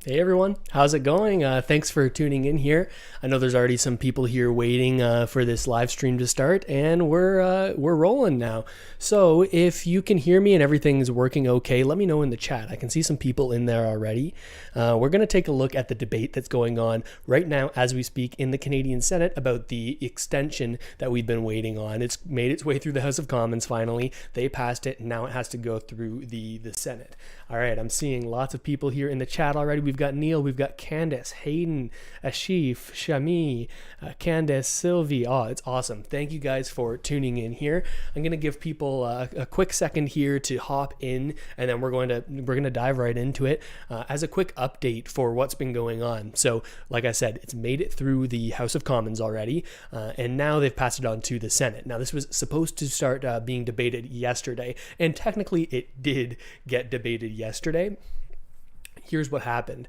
Hey everyone, how's it going? Thanks for tuning in here. I know there's already some people here waiting for this live stream to start, and we're rolling now. So if you can hear me and everything's working okay, let me know in the chat. I can see some people in there already. We're going to take a look at the debate that's going on right now as we speak in the Canadian Senate about the extension that we've been waiting on. It's made its way through the House of Commons finally. They passed it, and now it has to go through the Senate. All right, I'm seeing lots of people here in the chat already. We've got Neil, we've got Candace, Hayden, Ashif, Shami, Candace, Sylvie. Oh, it's awesome. Thank you guys for tuning in here. I'm going to give people a quick second here to hop in, and then we're going to dive right into it as a quick update for what's been going on. So, like I said, it's made it through the House of Commons already, and now they've passed it on to the Senate. Now, this was supposed to start being debated yesterday, and technically it did get debated yesterday. Here's what happened.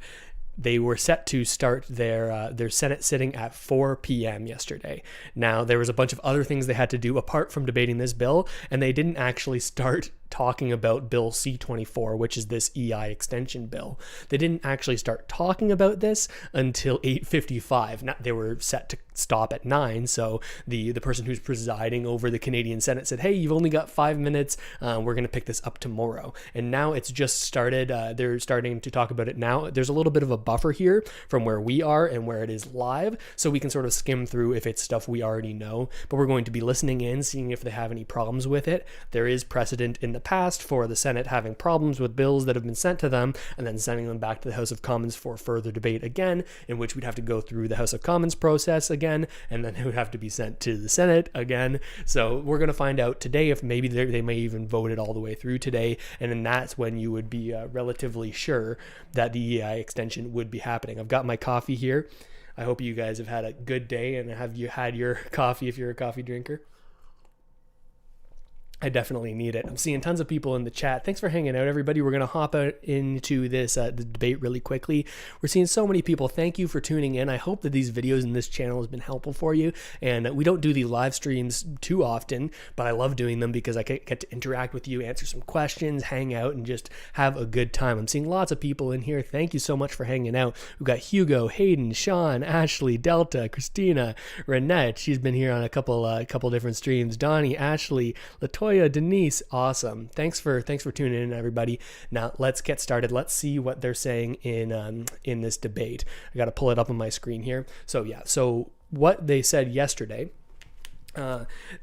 They were set to start their Senate sitting at 4 p.m. yesterday. Now, there was a bunch of other things they had to do apart from debating this bill, and they didn't actually start talking about Bill C-24, which is this EI extension bill. They didn't actually start talking about this until 8:55. Now, they were set to stop at 9, so the person who's presiding over the Canadian Senate said, hey, you've only got 5 minutes. We're going to pick this up tomorrow. And now it's just started. They're starting to talk about it now. There's a little bit of a buffer here from where we are and where it is live, so we can sort of skim through if it's stuff we already know. But we're going to be listening in, seeing if they have any problems with it. There is precedent in the past for the Senate having problems with bills that have been sent to them and then sending them back to the House of Commons for further debate again, in which we'd have to go through the House of Commons process again, and then it would have to be sent to the Senate again. So we're going to find out today if maybe they may even vote it all the way through today, and then that's when you would be relatively sure that the EI extension would be happening. I've got my coffee here. I hope you guys have had a good day, and have you had your coffee if you're a coffee drinker? I definitely need it. I'm seeing tons of people in the chat. Thanks for hanging out, everybody. We're going to hop out into this the debate really quickly. We're seeing so many people. Thank you for tuning in. I hope that these videos and this channel has been helpful for you. And we don't do the live streams too often, but I love doing them because I get to interact with you, answer some questions, hang out, and just have a good time. I'm seeing lots of people in here. Thank you so much for hanging out. We've got Hugo, Hayden, Sean, Ashley, Delta, Christina, Renette. She's been here on a couple different streams. Donnie, Ashley, Latoya, Denise, awesome. Thanks for tuning in, everybody. Now let's get started. Let's see what they're saying in this debate. I got to pull it up on my screen here. So what they said yesterday.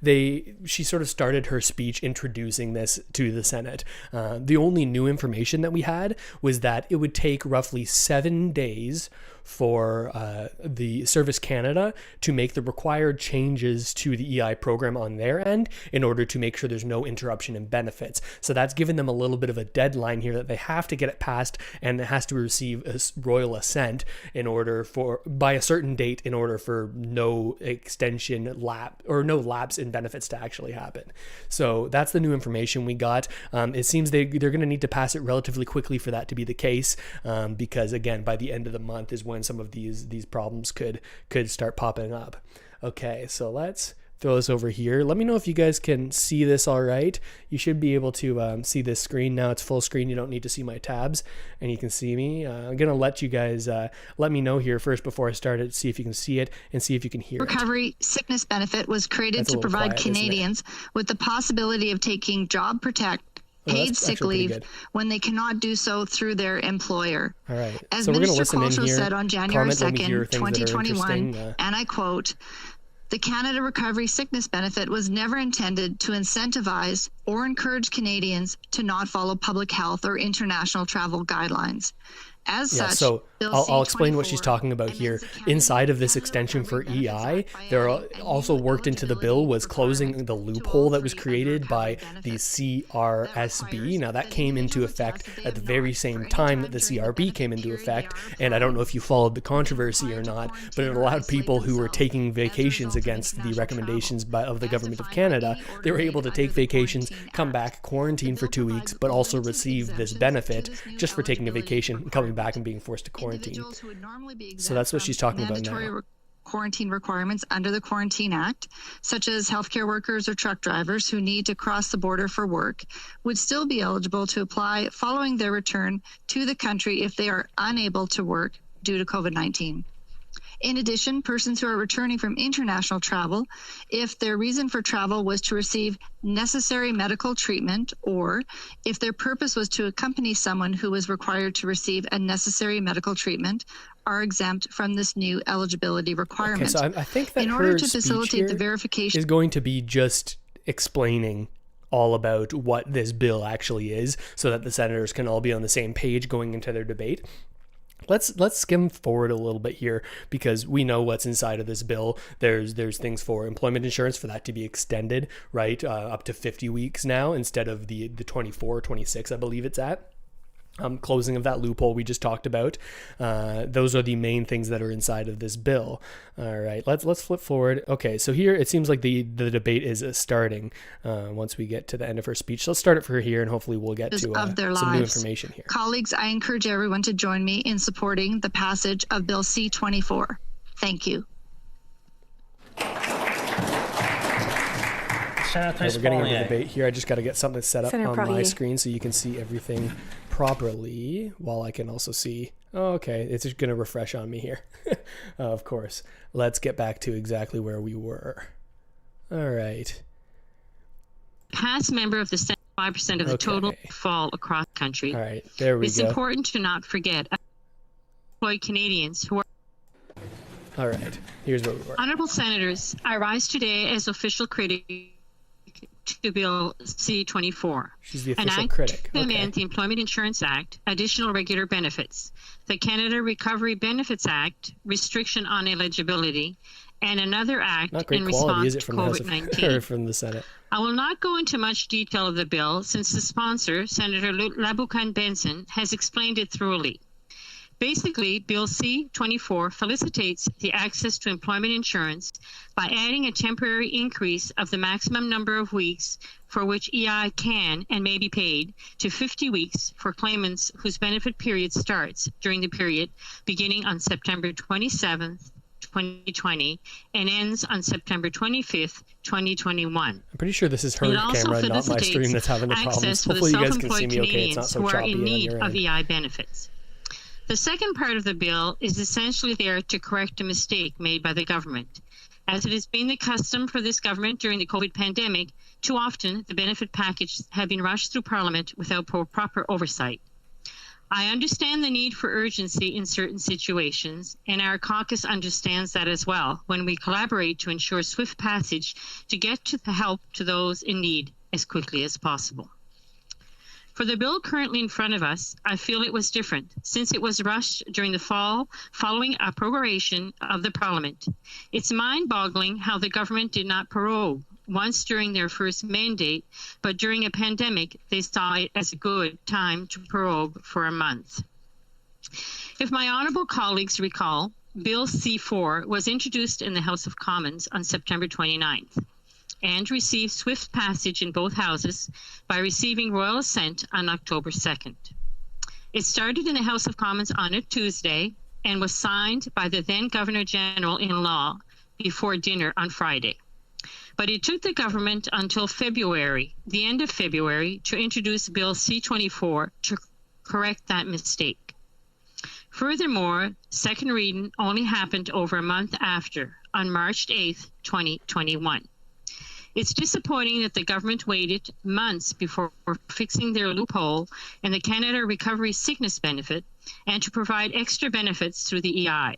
She sort of started her speech introducing this to the Senate. The only new information that we had was that it would take roughly 7 days for the Service Canada to make the required changes to the EI program on their end in order to make sure there's no interruption in benefits. So that's given them a little bit of a deadline here that they have to get it passed, and it has to receive a royal assent by a certain date in order for no lapse in benefits to actually happen. So that's the new information we got. It seems they're going to need to pass it relatively quickly for that to be the case, because again, by the end of the month is when some of these problems could start popping up. Okay, so let's throw this over here. Let me know if you guys can see this all right. You should be able to see this screen now. It's full screen. You don't need to see my tabs, and you can see me. I'm going to let you guys let me know here first before I start it, see if you can see it and see if you can hear it. Recovery sickness benefit was created to provide Canadians with the possibility of taking job protect paid sick leave when they cannot do so through their employer. All right. As so Minister Qualtrough said on January 2nd, 2021, and I quote, "The Canada Recovery Sickness Benefit was never intended to incentivize or encourage Canadians to not follow public health or international travel guidelines. As such, so I'll explain what she's talking about here. Inside of this extension for EI, there are also worked into the bill was closing the loophole that was created by the CRSB. Now that came into effect at the very same time that the CRB came into effect, and I don't know if you followed the controversy or not, but it allowed people who were taking vacations against the recommendations of the Government of Canada, they were able to take vacations, come back, quarantine for 2 weeks, but also receive this benefit just for taking a vacation, coming back and being forced to quarantine. So that's what she's talking about now. quarantine requirements under the Quarantine Act, such as healthcare workers or truck drivers who need to cross the border for work, would still be eligible to apply following their return to the country if they are unable to work due to COVID-19. In addition, persons who are returning from international travel, if their reason for travel was to receive necessary medical treatment, or if their purpose was to accompany someone who was required to receive a necessary medical treatment, are exempt from this new eligibility requirement. Okay, so I think that in her order to speech facilitate the verification is going to be just explaining all about what this bill actually is, so that the senators can all be on the same page going into their debate. Let's skim forward a little bit here, because we know what's inside of this bill. There's things for employment insurance, for that to be extended, right, up to 50 weeks now instead of the 24, 26, I believe it's at. Closing of that loophole we just talked about. Those are the main things that are inside of this bill. All right, let's flip forward. Okay, so here it seems like the debate is starting once we get to the end of her speech. So let's start it for here, and hopefully we'll get to some new information here. Colleagues, I encourage everyone to join me in supporting the passage of Bill C-24. Thank you. We're getting into the debate here. I just got to get something set up on my screen so you can see everything properly, while I can also see. Oh, okay, it's just going to refresh on me here. Of course. Let's get back to exactly where we were. All right. Past member of the 75% of the total fall across the country. All right, there we go. It's important to not forget employed Canadians who are. All right, here's where we were. Honourable Senators, I rise today as official critic to Bill C-24. She's the official critic. To amend the Employment Insurance Act, additional regular benefits, the Canada Recovery Benefits Act, restriction on eligibility, and another act in response to COVID-19. From the Senate. I will not go into much detail of the bill, since the sponsor, Senator Labucan-Benson, has explained it thoroughly. Basically, Bill C-24 felicitates the access to employment insurance by adding a temporary increase of the maximum number of weeks for which EI can and may be paid to 50 weeks for claimants whose benefit period starts during the period beginning on September 27th, 2020 and ends on September 25th, 2021. I'm pretty sure this is her camera, not my stream, that's having the problems. Hopefully you guys can see me okay. It's not so choppy in need on your of end. EI benefits. The second part of the bill is essentially there to correct a mistake made by the government. As it has been the custom for this government during the COVID pandemic, too often the benefit packages have been rushed through Parliament without proper oversight. I understand the need for urgency in certain situations, and our caucus understands that as well when we collaborate to ensure swift passage to get to the help to those in need as quickly as possible. For the bill currently in front of us, I feel it was different, since it was rushed during the fall following a prorogation of the Parliament. It's mind-boggling how the government did not prorogue once during their first mandate, but during a pandemic, they saw it as a good time to prorogue for a month. If my honourable colleagues recall, Bill C-4 was introduced in the House of Commons on September 29th. And received swift passage in both houses by receiving royal assent on October 2nd. It started in the House of Commons on a Tuesday and was signed by the then Governor-General in law before dinner on Friday. But it took the government until February, the end of February, to introduce Bill C-24 to correct that mistake. Furthermore, second reading only happened over a month after, on March 8th, 2021. It's disappointing that the government waited months before fixing their loophole in the Canada Recovery Sickness Benefit and to provide extra benefits through the EI.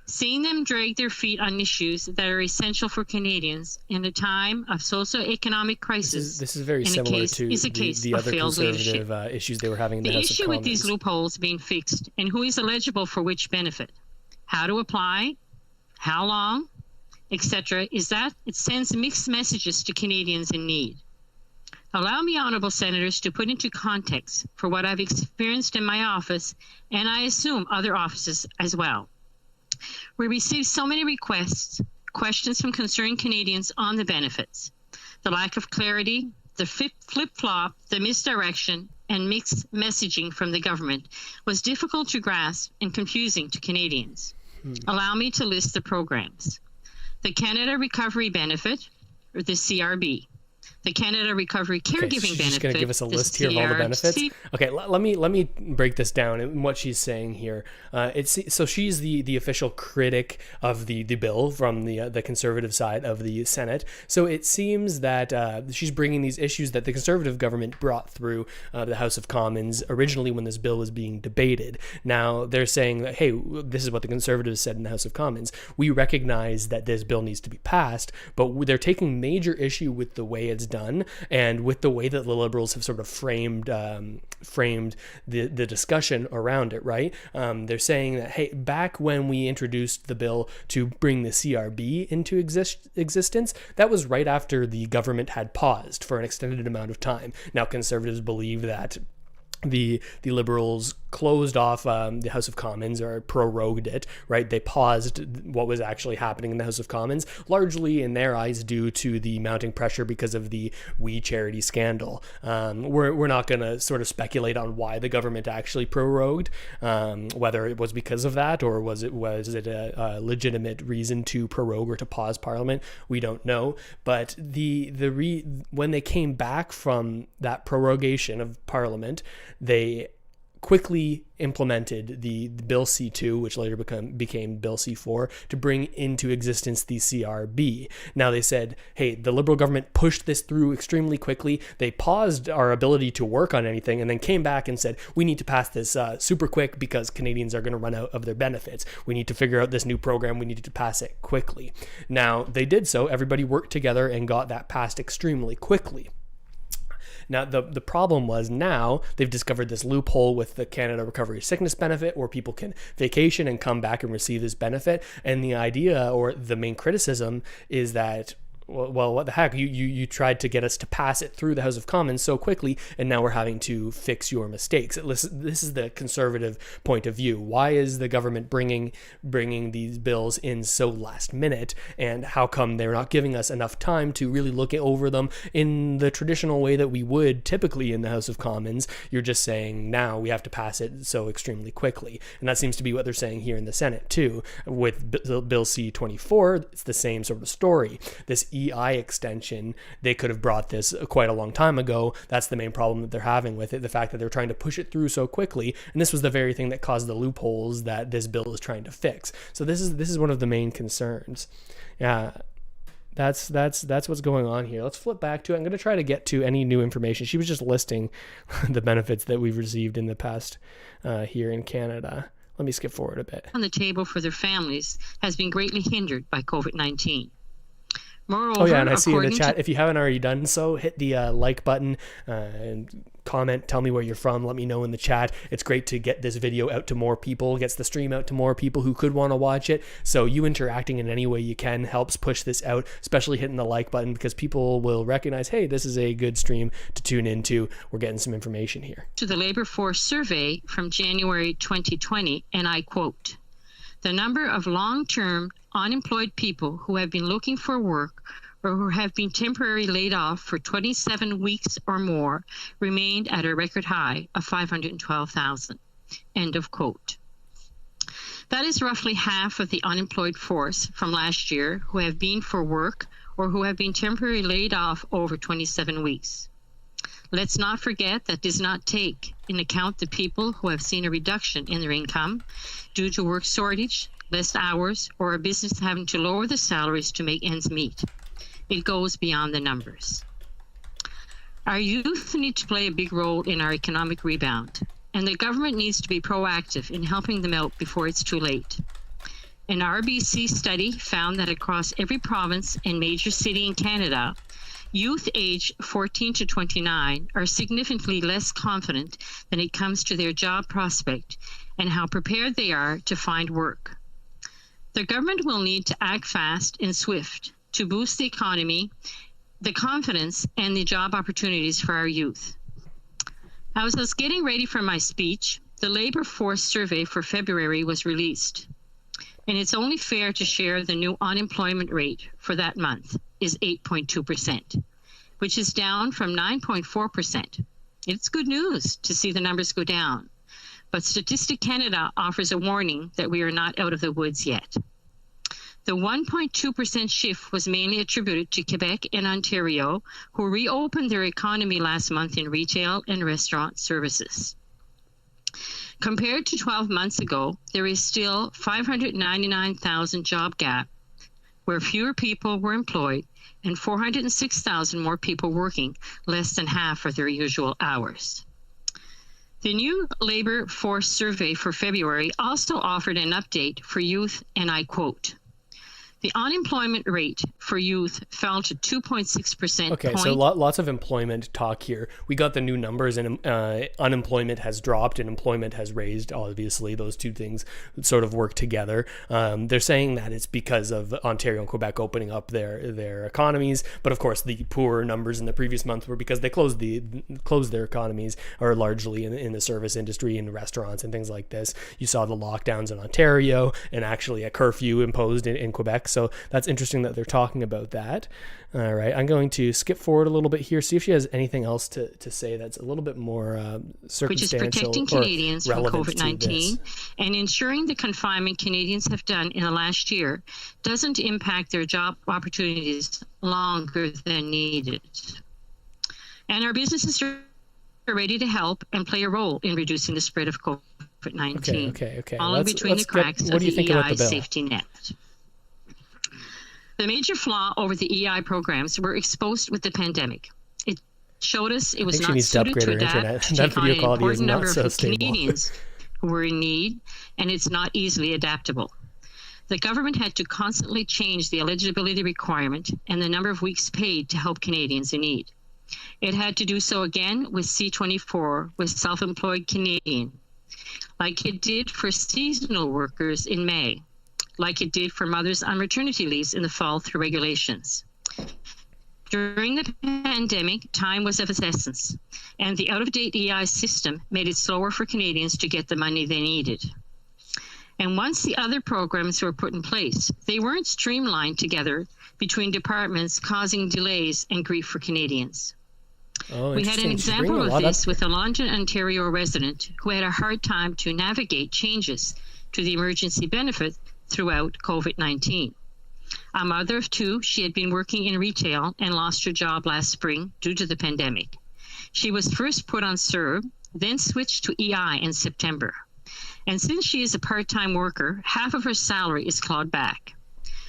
Seeing them drag their feet on issues that are essential for Canadians in a time of socio-economic crisis. This is very similar to the other conservative issues they were having in the House of Commons. The issue with these loopholes being fixed and who is eligible for which benefit, how to apply, how long, etc., is that it sends mixed messages to Canadians in need. Allow me, honourable senators, to put into context for what I've experienced in my office, and I assume other offices as well. We receive so many requests, questions from concerned Canadians on the benefits. The lack of clarity, the flip-flop, the misdirection, and mixed messaging from the government was difficult to grasp and confusing to Canadians. Allow me to list the programs. The Canada Recovery Benefit, or the CRB. The Canada Recovery Caregiving Benefit. She's going to give us a list here of all the benefits. Okay, let me break this down and what she's saying here. So she's the official critic of the bill from the conservative side of the Senate. So it seems that she's bringing these issues that the conservative government brought through the House of Commons originally when this bill was being debated. Now they're saying that, hey, this is what the conservatives said in the House of Commons. We recognize that this bill needs to be passed, but they're taking major issue with the way it's done and with the way that the Liberals have sort of framed the discussion around it, right? They're saying that, hey, back when we introduced the bill to bring the CRB into existence, that was right after the government had paused for an extended amount of time. Now, conservatives believe that the Liberals closed off the House of Commons or prorogued it, right? They paused what was actually happening in the House of Commons, largely in their eyes due to the mounting pressure because of the We Charity scandal. We're not going to sort of speculate on why the government actually prorogued, whether it was because of that or was it a legitimate reason to prorogue or to pause Parliament. We don't know. But when they came back from that prorogation of Parliament, they quickly implemented the Bill C2, which later became Bill C4, to bring into existence the CRB. Now they said, hey, the Liberal government pushed this through extremely quickly. They paused our ability to work on anything and then came back and said, we need to pass this super quick because Canadians are going to run out of their benefits. We need to figure out this new program. We need to pass it quickly. Now they did so. Everybody worked together and got that passed extremely quickly. Now, the problem was now they've discovered this loophole with the Canada Recovery Sickness Benefit where people can vacation and come back and receive this benefit. And the idea or the main criticism is that, well, what the heck? You tried to get us to pass it through the House of Commons so quickly, and now we're having to fix your mistakes. This is the conservative point of view. Why is the government bringing these bills in so last minute, and how come they're not giving us enough time to really look over them in the traditional way that we would typically in the House of Commons? You're just saying now we have to pass it so extremely quickly, and that seems to be what they're saying here in the Senate too. With Bill C-24, it's the same sort of story. This EI extension, they could have brought this quite a long time ago. That's the main problem that they're having with it, the fact that they're trying to push it through so quickly, and this was the very thing that caused the loopholes that this bill is trying to fix. So this is one of the main concerns. Yeah, that's what's going on here. Let's flip back to it. I'm going to try to get to any new information. She was just listing the benefits that we've received in the past here in Canada. Let me skip forward a bit. On the table for their families has been greatly hindered by COVID-19. Moreover, oh yeah, and I see in the chat, if you haven't already done so, hit the like button and comment, tell me where you're from, let me know in the chat. It's great to get this video out to more people, gets the stream out to more people who could want to watch it. So you interacting in any way you can helps push this out, especially hitting the like button, because people will recognize, hey, this is a good stream to tune into. We're getting some information here. To the labor force survey from January 2020, and I quote, "The number of long-term unemployed people who have been looking for work or who have been temporarily laid off for 27 weeks or more remained at a record high of 512,000. End of quote. That is roughly half of the unemployed force from last year who have been for work or who have been temporarily laid off over 27 weeks. Let's not forget that does not take in account the people who have seen a reduction in their income due to work shortage, less hours, or a business having to lower the salaries to make ends meet. It goes beyond the numbers. Our youth need to play a big role in our economic rebound, and the government needs to be proactive in helping them out before it's too late. An RBC study found that across every province and major city in Canada, youth aged 14 to 29 are significantly less confident when it comes to their job prospect and how prepared they are to find work. The government will need to act fast and swift to boost the economy, the confidence, and the job opportunities for our youth. As I was getting ready for my speech, the labor force survey for February was released, and it's only fair to share the new unemployment rate for that month is 8.2%, which is down from 9.4%. It's good news to see the numbers go down. But Statistic Canada offers a warning that we are not out of the woods yet. The 1.2% shift was mainly attributed to Quebec and Ontario, who reopened their economy last month in retail and restaurant services. Compared to 12 months ago, there is still 599,000 job gap, where fewer people were employed and 406,000 more people working less than half of their usual hours. The new labor force survey for February also offered an update for youth, and I quote, "The unemployment rate for youth fell to 2.6%. Okay, so lots of employment talk here. We got the new numbers, and unemployment has dropped and employment has raised. Obviously, those two things sort of work together. They're saying that it's because of Ontario and Quebec opening up their economies, but of course, the poor numbers in the previous month were because they closed their economies, or largely in the service industry and restaurants and things like this. You saw the lockdowns in Ontario and actually a curfew imposed in Quebec. So that's interesting that they're talking about that. All right, I'm going to skip forward a little bit here, see if she has anything else to say that's a little bit more circumstantial, which is protecting Canadians from COVID-19 and ensuring the confinement Canadians have done in the last year doesn't impact their job opportunities longer than needed. And our businesses are ready to help and play a role in reducing the spread of COVID-19. Okay. All in between the cracks of the EI safety net. The major flaw over the EI programs were exposed with the pandemic. It showed us it was not suited to adapt to take on an important number of Canadians who were in need, and it's not easily adaptable. The government had to constantly change the eligibility requirement and the number of weeks paid to help Canadians in need. It had to do so again with C-24, with self-employed Canadian, like it did for seasonal workers in May, like it did for mothers on maternity leaves in the fall through regulations. During the pandemic, time was of essence, and the out-of-date EI system made it slower for Canadians to get the money they needed. And once the other programs were put in place, they weren't streamlined together between departments, causing delays and grief for Canadians. We had an example of this with a London, Ontario resident who had a hard time to navigate changes to the emergency benefit throughout COVID-19. A mother of two, she had been working in retail and lost her job last spring due to the pandemic. She was first put on CERB, then switched to EI in September. And since she is a part-time worker, half of her salary is clawed back.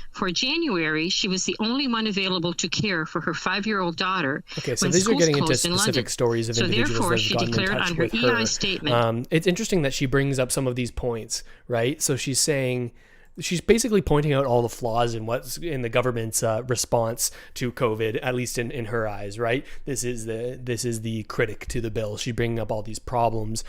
For January, she was the only one available to care for her 5-year-old daughter. Okay, so these are getting into specific stories of individuals that have gotten in touch with her. Statement, it's interesting that she brings up some of these points, right? So she's saying, she's basically pointing out all the flaws in what's in the government's response to COVID, at least in her eyes, right? This is the critic to the bill. She's bringing up all these problems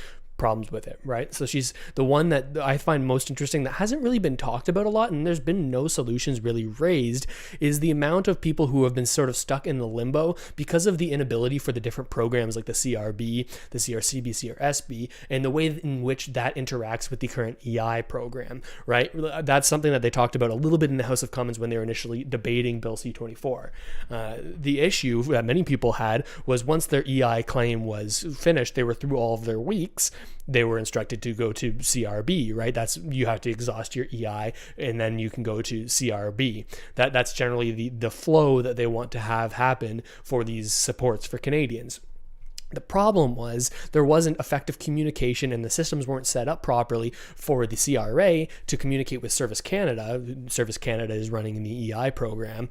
with it, right? So she's the one that I find most interesting that hasn't really been talked about a lot, and there's been no solutions really raised, is the amount of people who have been sort of stuck in the limbo because of the inability for the different programs like the CRB, the CRCB, CRSB, and the way in which that interacts with the current EI program, right? That's something that they talked about a little bit in the House of Commons when they were initially debating Bill C-24. The issue that many people had was once their EI claim was finished, they were through all of their weeks, they were instructed to go to CRB, right? You have to exhaust your EI and then you can go to CRB. That's generally the flow that they want to have happen for these supports for Canadians. The problem was there wasn't effective communication and the systems weren't set up properly for the CRA to communicate with Service Canada. Service Canada is running the EI program.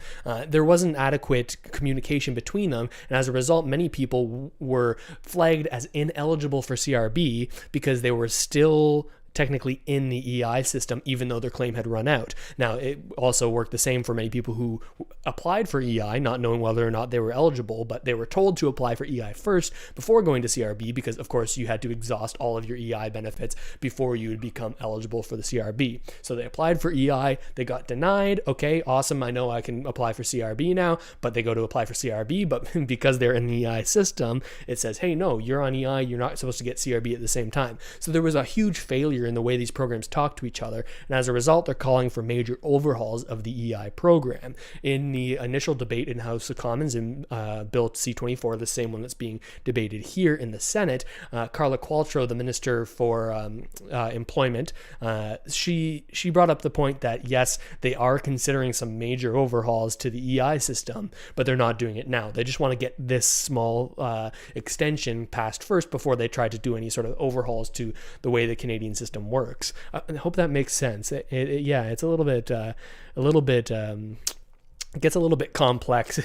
There wasn't adequate communication between them, and as a result, many people were flagged as ineligible for CRB because they were still technically in the EI system, even though their claim had run out. Now, it also worked the same for many people who applied for EI, not knowing whether or not they were eligible, but they were told to apply for EI first before going to CRB because, of course, you had to exhaust all of your EI benefits before you would become eligible for the CRB. So they applied for EI, they got denied. Okay, awesome, I know I can apply for CRB now, but they go to apply for CRB, but because they're in the EI system, it says, hey, no, you're on EI, you're not supposed to get CRB at the same time. So there was a huge failure in the way these programs talk to each other. And as a result, they're calling for major overhauls of the EI program. In the initial debate in House of Commons in Bill C-24, the same one that's being debated here in the Senate, Carla Qualtrough, the Minister for Employment, she brought up the point that yes, they are considering some major overhauls to the EI system, but they're not doing it now. They just want to get this small extension passed first before they try to do any sort of overhauls to the way the Canadian system works. I hope that makes sense. It's a little bit it gets a little bit complex,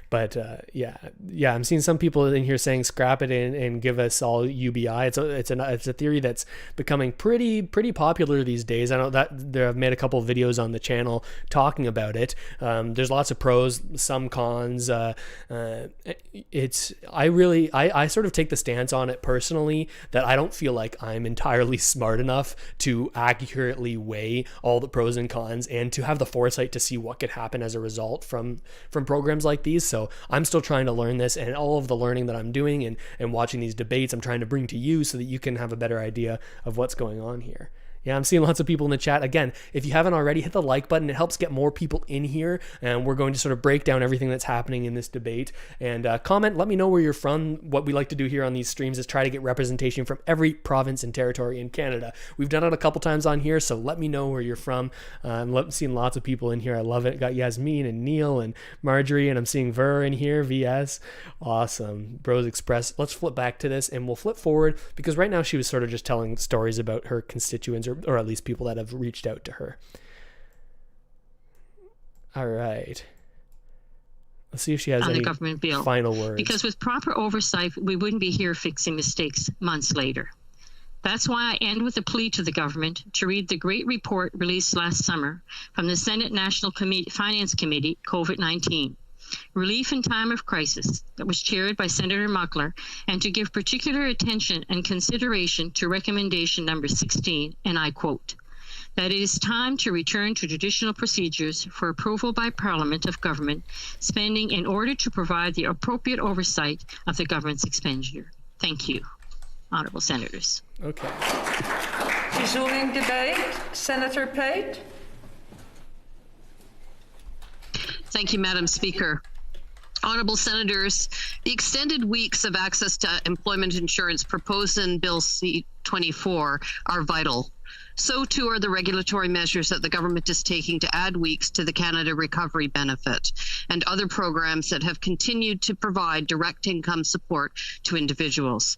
but I'm seeing some people in here saying scrap it and give us all UBI. It's a theory that's becoming pretty popular these days. I know that I've made a couple of videos on the channel talking about it. There's lots of pros, some cons. I sort of take the stance on it personally that I don't feel like I'm entirely smart enough to accurately weigh all the pros and cons and to have the foresight to see what could happen as a result from programs like these. So I'm still trying to learn this, and all of the learning that I'm doing and watching these debates, I'm trying to bring to you so that you can have a better idea of what's going on here. Yeah, I'm seeing lots of people in the chat. Again, if you haven't already, hit the like button. It helps get more people in here, and we're going to sort of break down everything that's happening in this debate. And comment, let me know where you're from. What we like to do here on these streams is try to get representation from every province and territory in Canada. We've done it a couple times on here, so let me know where you're from. I'm seeing lots of people in here. I love it. Got Yasmin and Neil and Marjorie, and I'm seeing Ver in here, VS. Awesome. Bros Express. Let's flip back to this, and we'll flip forward, because right now she was sort of just telling stories about her constituents, or at least people that have reached out to her. All right. Let's see if she has any government bill. Final words. Because with proper oversight, we wouldn't be here fixing mistakes months later. That's why I end with a plea to the government to read the great report released last summer from the Senate National Finance Committee, COVID-19. Relief in Time of Crisis, that was chaired by Senator Muckler, and to give particular attention and consideration to recommendation number 16, and I quote, that it is time to return to traditional procedures for approval by Parliament of government spending in order to provide the appropriate oversight of the government's expenditure. Thank you, Honourable Senators. Okay. Resuming debate, Senator Pate. Thank you, Madam Speaker. Honourable Senators, the extended weeks of access to employment insurance proposed in Bill C-24 are vital. So too are the regulatory measures that the government is taking to add weeks to the Canada Recovery Benefit and other programs that have continued to provide direct income support to individuals.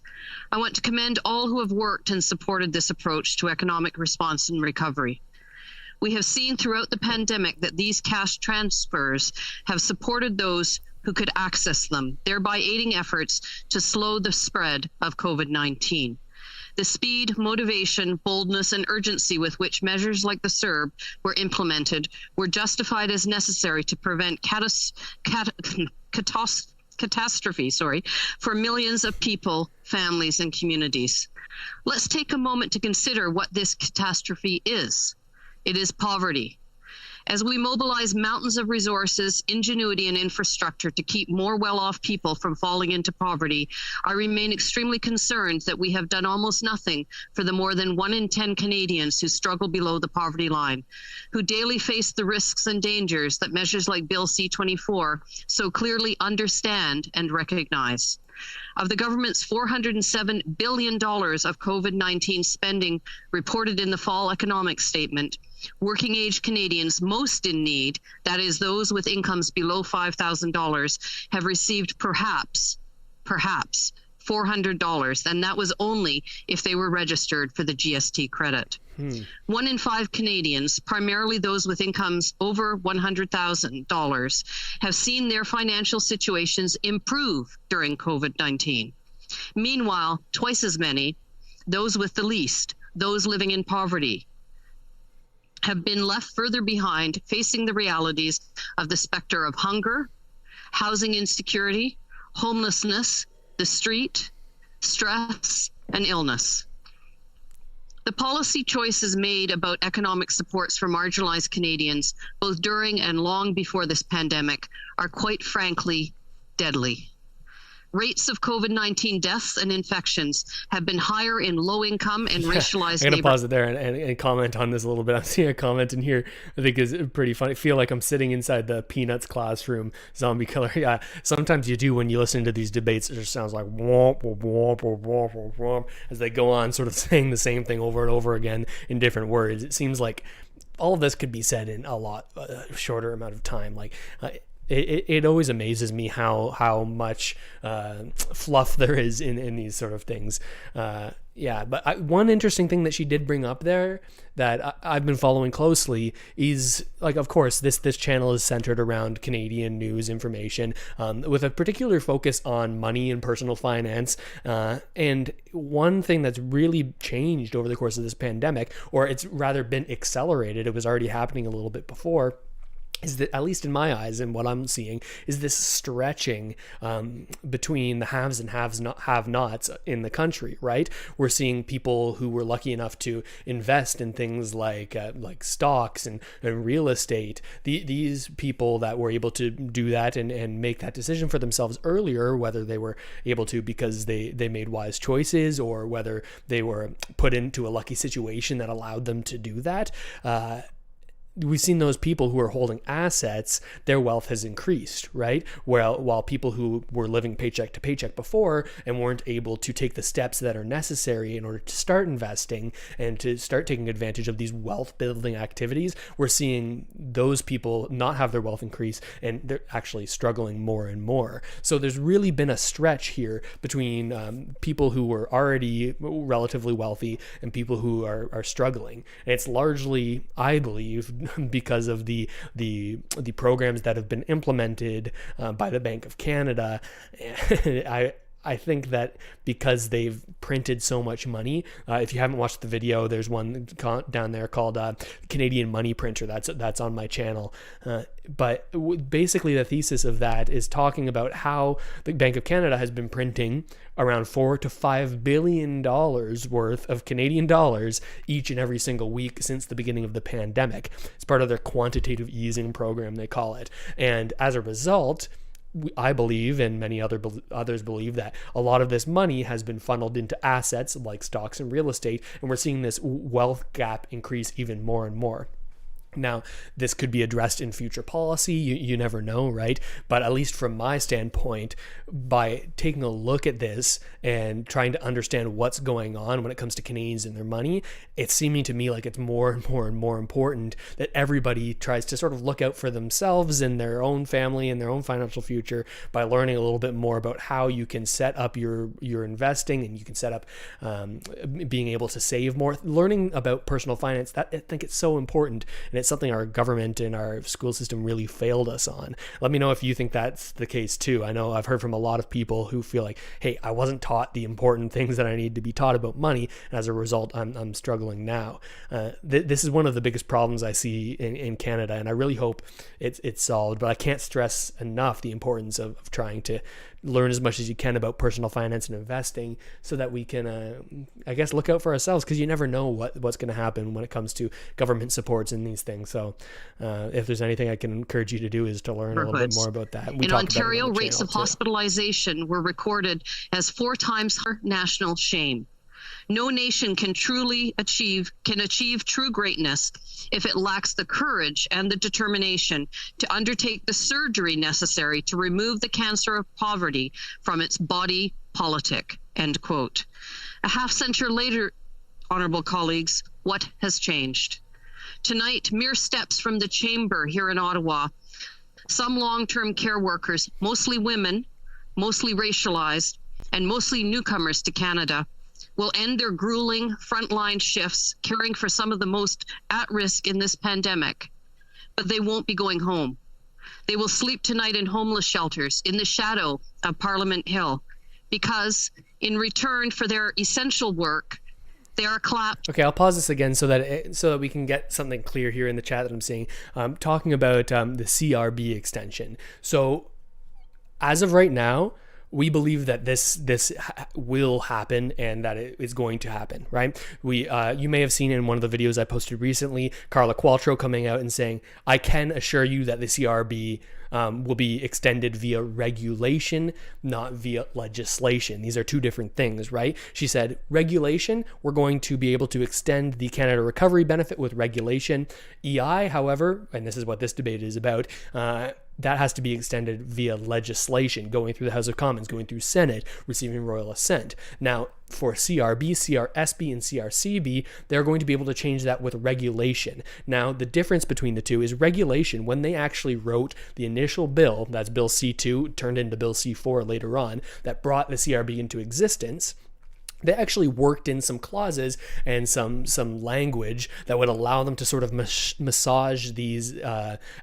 I want to commend all who have worked and supported this approach to economic response and recovery. We have seen throughout the pandemic that these cash transfers have supported those who could access them, thereby aiding efforts to slow the spread of COVID-19. The speed, motivation, boldness, and urgency with which measures like the CERB were implemented were justified as necessary to prevent catastrophe for millions of people, families, and communities. Let's take a moment to consider what this catastrophe is. It is poverty. As we mobilize mountains of resources, ingenuity, and infrastructure to keep more well-off people from falling into poverty, I remain extremely concerned that we have done almost nothing for the more than 1 in 10 Canadians who struggle below the poverty line, who daily face the risks and dangers that measures like Bill C-24 so clearly understand and recognize. Of the government's $407 billion of COVID-19 spending reported in the fall economic statement, working-age Canadians most in need, that is, those with incomes below $5,000, have received perhaps $400, and that was only if they were registered for the GST credit. 1 in 5 Canadians, primarily those with incomes over $100,000, have seen their financial situations improve during COVID-19. Meanwhile, twice as many, those with the least, those living in poverty, have been left further behind, facing the realities of the specter of hunger, housing insecurity, homelessness, the street, stress, and illness. The policy choices made about economic supports for marginalized Canadians, both during and long before this pandemic, are quite frankly deadly. Rates of COVID-19 deaths and infections have been higher in low-income and racialized I'm going to pause neighborhoods. it there and comment on this a little bit. I'm seeing a comment in here I think is pretty funny. I feel like I'm sitting inside the Peanuts classroom, zombie killer. Yeah, sometimes you do when you listen to these debates. It just sounds like womp, womp, womp, womp, womp, womp, as they go on sort of saying the same thing over and over again in different words. It seems like all of this could be said in a lot shorter amount of time. Like it always amazes me how much fluff there is in these sort of things. But one interesting thing that she did bring up there that I've been following closely is, like, of course, this channel is centered around Canadian news information, with a particular focus on money and personal finance. And one thing that's really changed over the course of this pandemic, or it's rather been accelerated, it was already happening a little bit before, is that, at least in my eyes and what I'm seeing, is this stretching between the haves and have-nots in the country, right? We're seeing people who were lucky enough to invest in things like stocks and real estate. These people that were able to do that and make that decision for themselves earlier, whether they were able to because they made wise choices or whether they were put into a lucky situation that allowed them to do that, we've seen those people who are holding assets, their wealth has increased, right? While people who were living paycheck to paycheck before and weren't able to take the steps that are necessary in order to start investing and to start taking advantage of these wealth building activities, we're seeing those people not have their wealth increase, and they're actually struggling more and more. So there's really been a stretch here between people who were already relatively wealthy and people who are struggling. And it's largely, I believe, because of the programs that have been implemented by the Bank of Canada. I think that because they've printed so much money, if you haven't watched the video, there's one down there called Canadian Money Printer. That's on my channel. But basically the thesis of that is talking about how the Bank of Canada has been printing around $4 to $5 billion worth of Canadian dollars each and every single week since the beginning of the pandemic. It's part of their quantitative easing program, they call it. And as a result, I believe, and many others believe, that a lot of this money has been funneled into assets like stocks and real estate, and we're seeing this wealth gap increase even more and more. Now, this could be addressed in future policy. You never know, right? But at least from my standpoint, by taking a look at this and trying to understand what's going on when it comes to Canadians and their money, it's seeming to me like it's more and more and more important that everybody tries to sort of look out for themselves and their own family and their own financial future by learning a little bit more about how you can set up your investing, and you can set up being able to save more. Learning about personal finance, that I think it's so important, and it's something our government and our school system really failed us on. Let me know if you think that's the case too. I know I've heard from a lot of people who feel like, hey, I wasn't taught the important things that I need to be taught about money, and as a result, I'm struggling now. This is one of the biggest problems I see in Canada, and I really hope it's solved, but I can't stress enough the importance of trying to learn as much as you can about personal finance and investing so that we can, I guess, look out for ourselves, because you never know what's going to happen when it comes to government supports and these things. So if there's anything I can encourage you to do is to learn a little bit more about that. In Ontario, rates of hospitalization were recorded as 4 times our national shame. No nation can achieve true greatness if it lacks the courage and the determination to undertake the surgery necessary to remove the cancer of poverty from its body politic, end quote. A half century later, honorable colleagues, what has changed? Tonight, mere steps from the chamber here in Ottawa, some long-term care workers, mostly women, mostly racialized, and mostly newcomers to Canada, will end their grueling frontline shifts caring for some of the most at risk in this pandemic. But they won't be going home. They will sleep tonight in homeless shelters in the shadow of Parliament Hill, because in return for their essential work, they are clapped. Okay, I'll pause this again so that we can get something clear here in the chat that I'm seeing. Talking about the CRB extension. So as of right now, we believe that this will happen and that it is going to happen, right? You may have seen in one of the videos I posted recently, Carla Qualtrough coming out and saying, I can assure you that the CRB will be extended via regulation, not via legislation. These are two different things, right? She said, regulation, we're going to be able to extend the Canada Recovery Benefit with regulation. EI, however, and this is what this debate is about, that has to be extended via legislation, going through the House of Commons, going through Senate, receiving royal assent. Now, for CRB, CRSB, and CRCB, they're going to be able to change that with regulation. Now, the difference between the two is regulation, when they actually wrote the initial bill, that's Bill C2, turned into Bill C4 later on, that brought the CRB into existence, they actually worked in some clauses and some language that would allow them to sort of massage these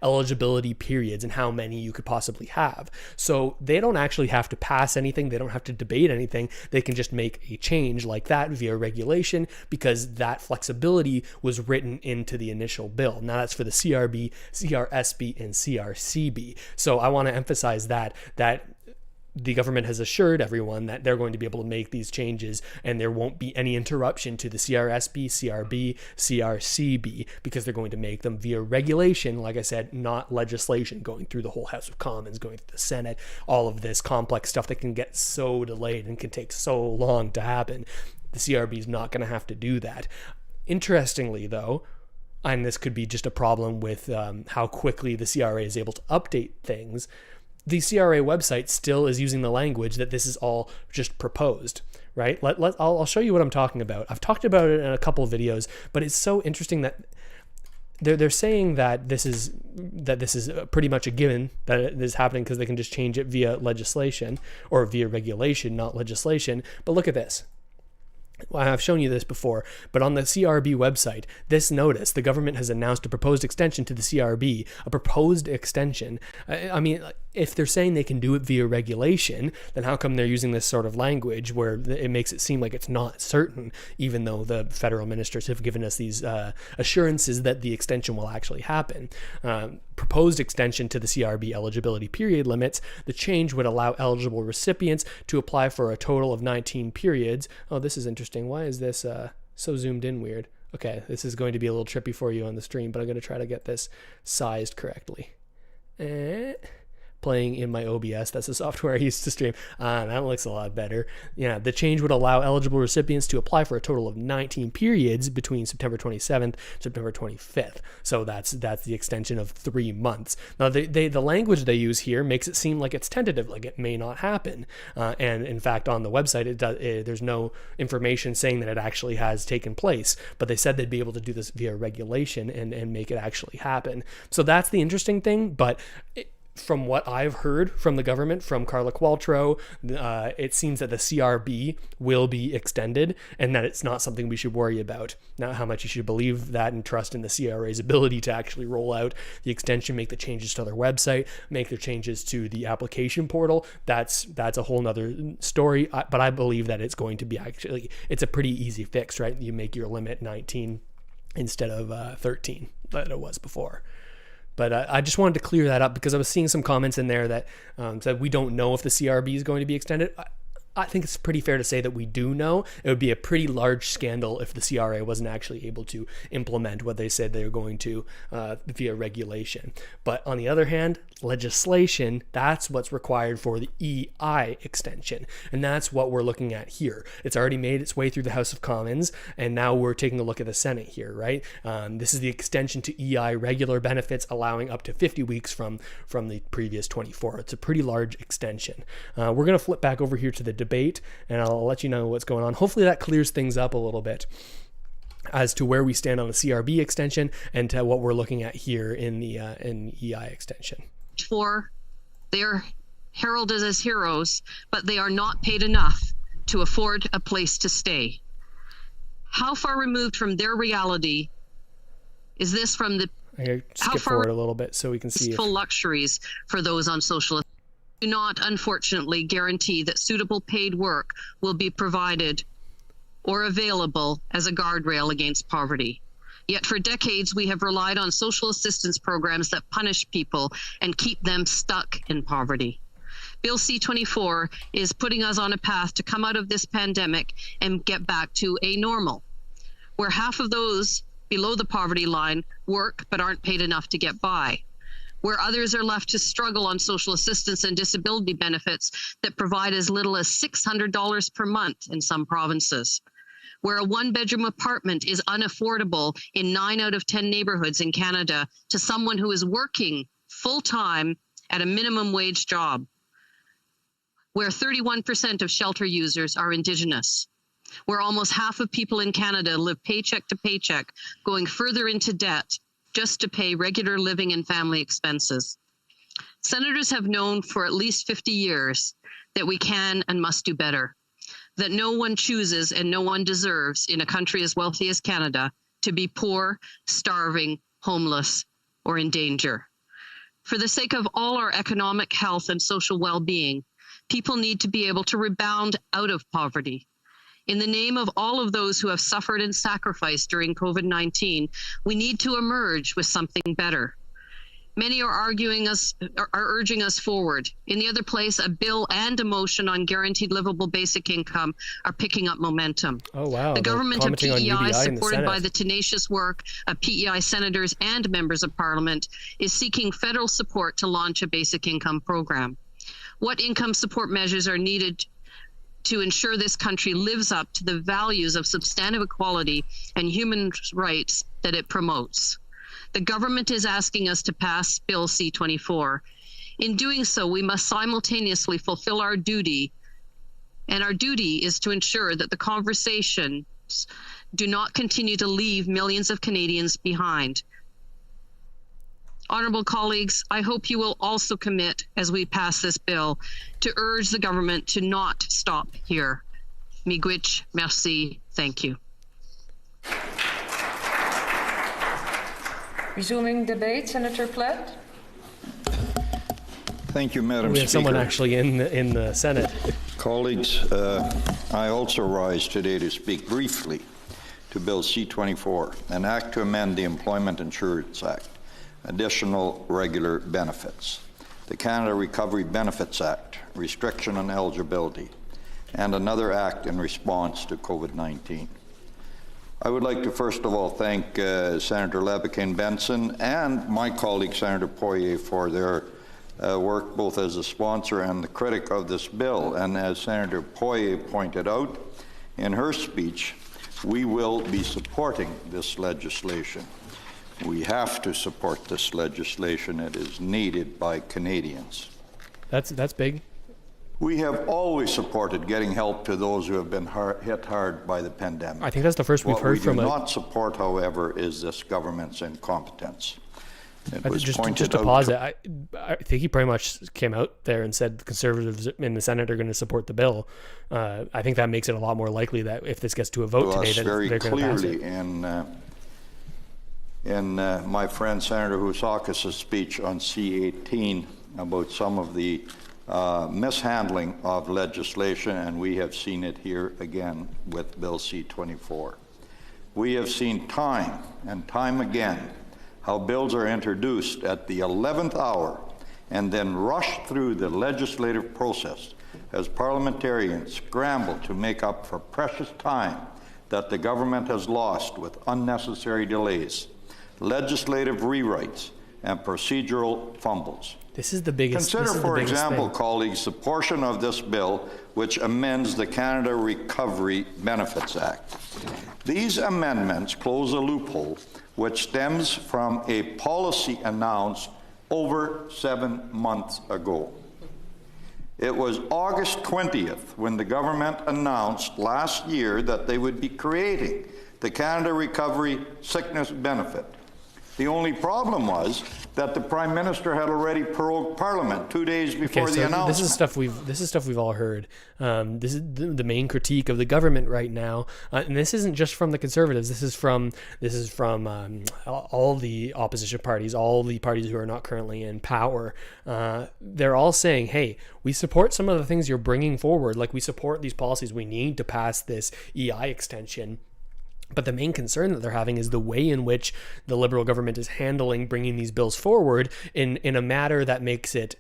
eligibility periods and how many you could possibly have. So they don't actually have to pass anything. They don't have to debate anything. They can just make a change like that via regulation because that flexibility was written into the initial bill. Now that's for the CRB, CRSB, and CRCB. So I want to emphasize that the government has assured everyone that they're going to be able to make these changes and there won't be any interruption to the CRSB, CRB, CRCB because they're going to make them via regulation, like I said, not legislation, going through the whole House of Commons, going through the Senate, all of this complex stuff that can get so delayed and can take so long to happen. The CRB is not going to have to do that. Interestingly, though, and this could be just a problem with how quickly the CRA is able to update things, the CRA website still is using the language that this is all just proposed, right? I'll show you what I'm talking about. I've talked about it in a couple of videos, but it's so interesting that they're saying that this is pretty much a given that it is happening because they can just change it via legislation or via regulation, not legislation. But look at this. Well, I've shown you this before, but on the CRB website, this notice, the government has announced a proposed extension to the CRB, a proposed extension. I mean, if they're saying they can do it via regulation, then how come they're using this sort of language where it makes it seem like it's not certain, even though the federal ministers have given us these assurances that the extension will actually happen? Proposed extension to the CRB eligibility period limits. The change would allow eligible recipients to apply for a total of 19 periods. Oh, this is interesting. Why is this so zoomed in weird? Okay, this is going to be a little trippy for you on the stream, but I'm going to try to get this sized correctly. Playing in my OBS. That's the software I used to stream. That looks a lot better. Yeah, the change would allow eligible recipients to apply for a total of 19 periods between September 27th and September 25th. So that's the extension of 3 months. Now, the language they use here makes it seem like it's tentative, like it may not happen. And in fact, on the website, there's no information saying that it actually has taken place. But they said they'd be able to do this via regulation and make it actually happen. So that's the interesting thing. But from what I've heard from the government, from Carla Qualtrough, it seems that the CRB will be extended and that it's not something we should worry about. Now, how much you should believe that and trust in the CRA's ability to actually roll out the extension, make the changes to their website, make the changes to the application portal, that's a whole nother story. But I believe that it's going to be it's a pretty easy fix, right? You make your limit 19 instead of 13 that it was before. But I just wanted to clear that up because I was seeing some comments in there that said we don't know if the CRB is going to be extended. I think it's pretty fair to say that we do know. It would be a pretty large scandal if the CRA wasn't actually able to implement what they said they were going to via regulation. But on the other hand, legislation, that's what's required for the EI extension. And that's what we're looking at here. It's already made its way through the House of Commons, and now we're taking a look at the Senate here, right? This is the extension to EI regular benefits, allowing up to 50 weeks from the previous 24. It's a pretty large extension. We're going to flip back over here to the debate, and I'll let you know what's going on. Hopefully that clears things up a little bit as to where we stand on the CRB extension and to what we're looking at here in the EI extension. They are heralded as heroes, but they are not paid enough to afford a place to stay. How far removed from their reality is this from the skip forward a little bit so we can see full luxuries for those on social do not, unfortunately, guarantee that suitable paid work will be provided or available as a guardrail against poverty. Yet for decades, we have relied on social assistance programs that punish people and keep them stuck in poverty. Bill C-24 is putting us on a path to come out of this pandemic and get back to a normal, where half of those below the poverty line work but aren't paid enough to get by, where others are left to struggle on social assistance and disability benefits that provide as little as $600 per month in some provinces, where a one-bedroom apartment is unaffordable in 9 out of 10 neighborhoods in Canada to someone who is working full-time at a minimum wage job, where 31% of shelter users are Indigenous, where almost half of people in Canada live paycheck to paycheck, going further into debt just to pay regular living and family expenses. Senators have known for at least 50 years that we can and must do better, that no one chooses and no one deserves in a country as wealthy as Canada to be poor, starving, homeless, or in danger. For the sake of all our economic, health, and social well-being, people need to be able to rebound out of poverty. In the name of all of those who have suffered and sacrificed during COVID-19, we need to emerge with something better. Many are urging us forward. In the other place, a bill and a motion on guaranteed livable basic income are picking up momentum. Oh, wow. The government of PEI, supported by the tenacious work of PEI senators and members of parliament, is seeking federal support to launch a basic income program. What income support measures are needed to ensure this country lives up to the values of substantive equality and human rights that it promotes? The government is asking us to pass Bill C-24. In doing so, we must simultaneously fulfill our duty, and our duty is to ensure that the conversations do not continue to leave millions of Canadians behind. Honourable colleagues, I hope you will also commit, as we pass this bill, to urge the government to not stop here. Miigwech, merci, thank you. Resuming debate, Senator Platt. Thank you, Madam Speaker. We have someone actually in the Senate. Colleagues, I also rise today to speak briefly to Bill C-24, an act to amend the Employment Insurance Act, additional regular benefits, the Canada Recovery Benefits Act, restriction on eligibility, and another act in response to COVID-19. I would like to first of all thank Senator Lebakine-Benson and my colleague Senator Poirier for their work both as a sponsor and the critic of this bill. And as Senator Poirier pointed out in her speech, we will be supporting this legislation. We have to support this legislation. It is needed by Canadians. That's big. We have always supported getting help to those who have been hit hard by the pandemic. I think that's the first we've heard from What we do not support, however, is this government's incompetence. Just to pause it, I think he pretty much came out there and said the Conservatives in the Senate are going to support the bill. I think that makes it a lot more likely that if this gets to a vote today, that they're going to pass it. In my friend Senator Housakis' speech on C-18 about some of the mishandling of legislation, and we have seen it here again with Bill C-24. We have seen time and time again how bills are introduced at the 11th hour and then rushed through the legislative process as parliamentarians scramble to make up for precious time that the government has lost with unnecessary delays, legislative rewrites, and procedural fumbles. This is the biggest. Consider, for example, colleagues, the portion of this bill which amends the Canada Recovery Benefits Act. These amendments close a loophole which stems from a policy announced over 7 months ago. It was August 20th when the government announced last year that they would be creating the Canada Recovery Sickness Benefit. The only problem was that the Prime Minister had already prorogued Parliament 2 days before the announcement. This is stuff we've all heard. This is the main critique of the government right now, and this isn't just from the Conservatives. This is from all the opposition parties, all the parties who are not currently in power. They're all saying, "Hey, we support some of the things you're bringing forward. Like we support these policies. We need to pass this EI extension." But the main concern that they're having is the way in which the Liberal government is handling bringing these bills forward in a matter that makes it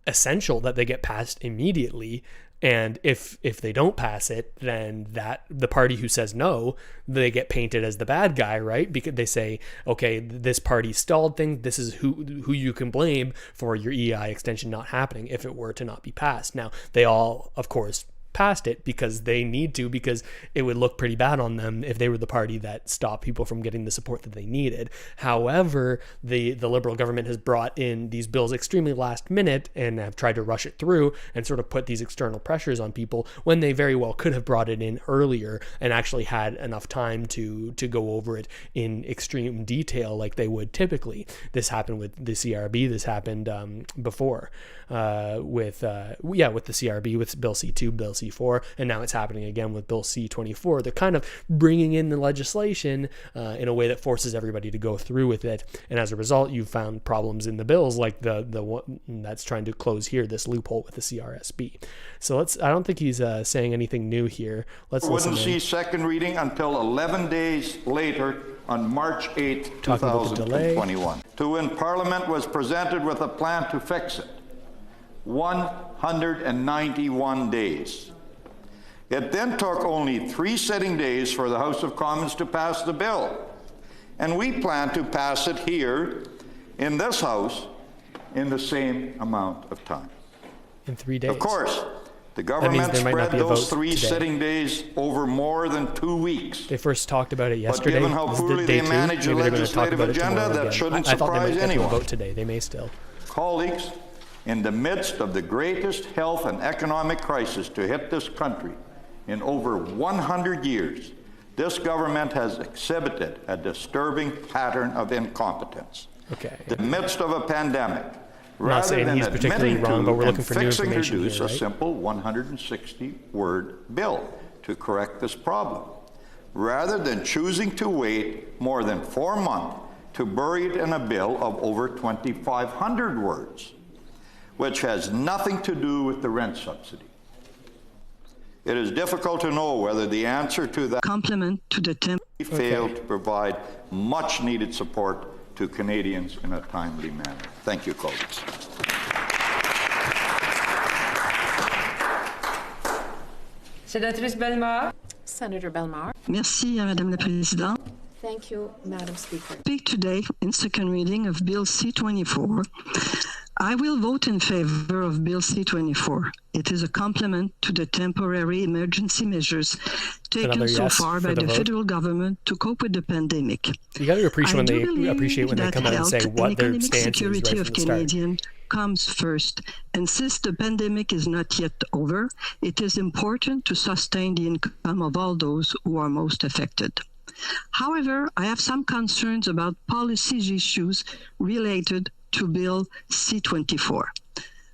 essential that they get passed immediately. And if they don't pass it, then that the party who says no, they get painted as the bad guy, right? Because they say, okay, this party stalled things. This is who you can blame for your EI extension not happening if it were to not be passed. Now, they all, of course, passed it because they need to, because it would look pretty bad on them if they were the party that stopped people from getting the support that they needed. However, the Liberal government has brought in these bills extremely last minute and have tried to rush it through and sort of put these external pressures on people when they very well could have brought it in earlier and actually had enough time to go over it in extreme detail like they would typically. This happened with the CRB. This happened before with the CRB, with Bill C2, Bill C4, and now it's happening again with Bill C24. They're kind of bringing in the legislation in a way that forces everybody to go through with it, and as a result, you've found problems in the bills like the one that's trying to close here, this loophole with the CRSB. So I don't think he's saying anything new here. Let's listen. Wouldn't see second reading until 11 days later on March 8, 2021. To when Parliament was presented with a plan to fix it. 191 days. It then took only 3 sitting days for the House of Commons to pass the bill. And we plan to pass it here in this House in the same amount of time. In 3 days. Of course, the government spread those 3 sitting days over more than 2 weeks. They first talked about it yesterday. But given how poorly they manage the legislative agenda, that shouldn't surprise anyone. Vote today. They may still. Colleagues, in the midst of the greatest health and economic crisis to hit this country in over 100 years, this government has exhibited a disturbing pattern of incompetence. Okay. In the midst of a pandemic, I'm not saying he's particularly wrong, but we're looking for new information here, right? A simple 160-word bill to correct this problem, rather than choosing to wait more than 4 months to bury it in a bill of over 2,500 words, which has nothing to do with the rent subsidy. It is difficult to know whether the answer to that complement to the failed to provide much needed support to Canadians in a timely manner. Thank you, colleagues. Sénatrice Bellemare. Senator Bellemare. Merci, Madame la Présidente. Thank you, Madam Speaker. Speak today in second reading of Bill C-24. I will vote in favor of Bill C-24. It is a complement to the temporary emergency measures taken so far by the federal government to cope with the pandemic. You got to appreciate when they come out and say what their stance is right from the start. Canadian comes first, and since the pandemic is not yet over, it is important to sustain the income of all those who are most affected. However, I have some concerns about policy issues related to Bill C-24.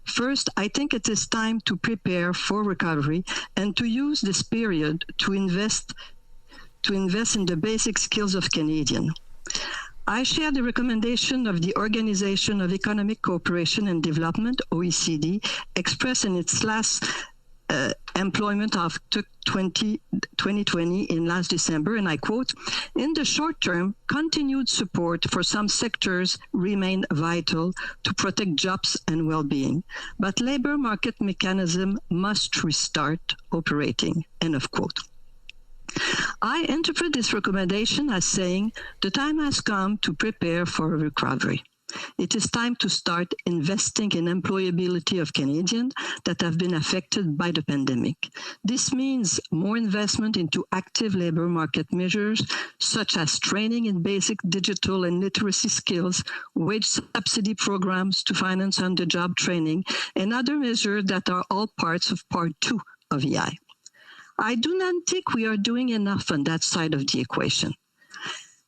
First, I think it is time to prepare for recovery and to use this period to invest in the basic skills of Canadians. I share the recommendation of the Organization of Economic Cooperation and Development, OECD, expressed in its last employment of 2020 in last December, and I quote, "In the short term, continued support for some sectors remain vital to protect jobs and well-being, but labor market mechanism must restart operating," end of quote. I interpret this recommendation as saying the time has come to prepare for a recovery. It is time to start investing in employability of Canadians that have been affected by the pandemic. This means more investment into active labor market measures, such as training in basic digital and literacy skills, wage subsidy programs to finance on-the-job training, and other measures that are all parts of Part 2 of EI. I do not think we are doing enough on that side of the equation.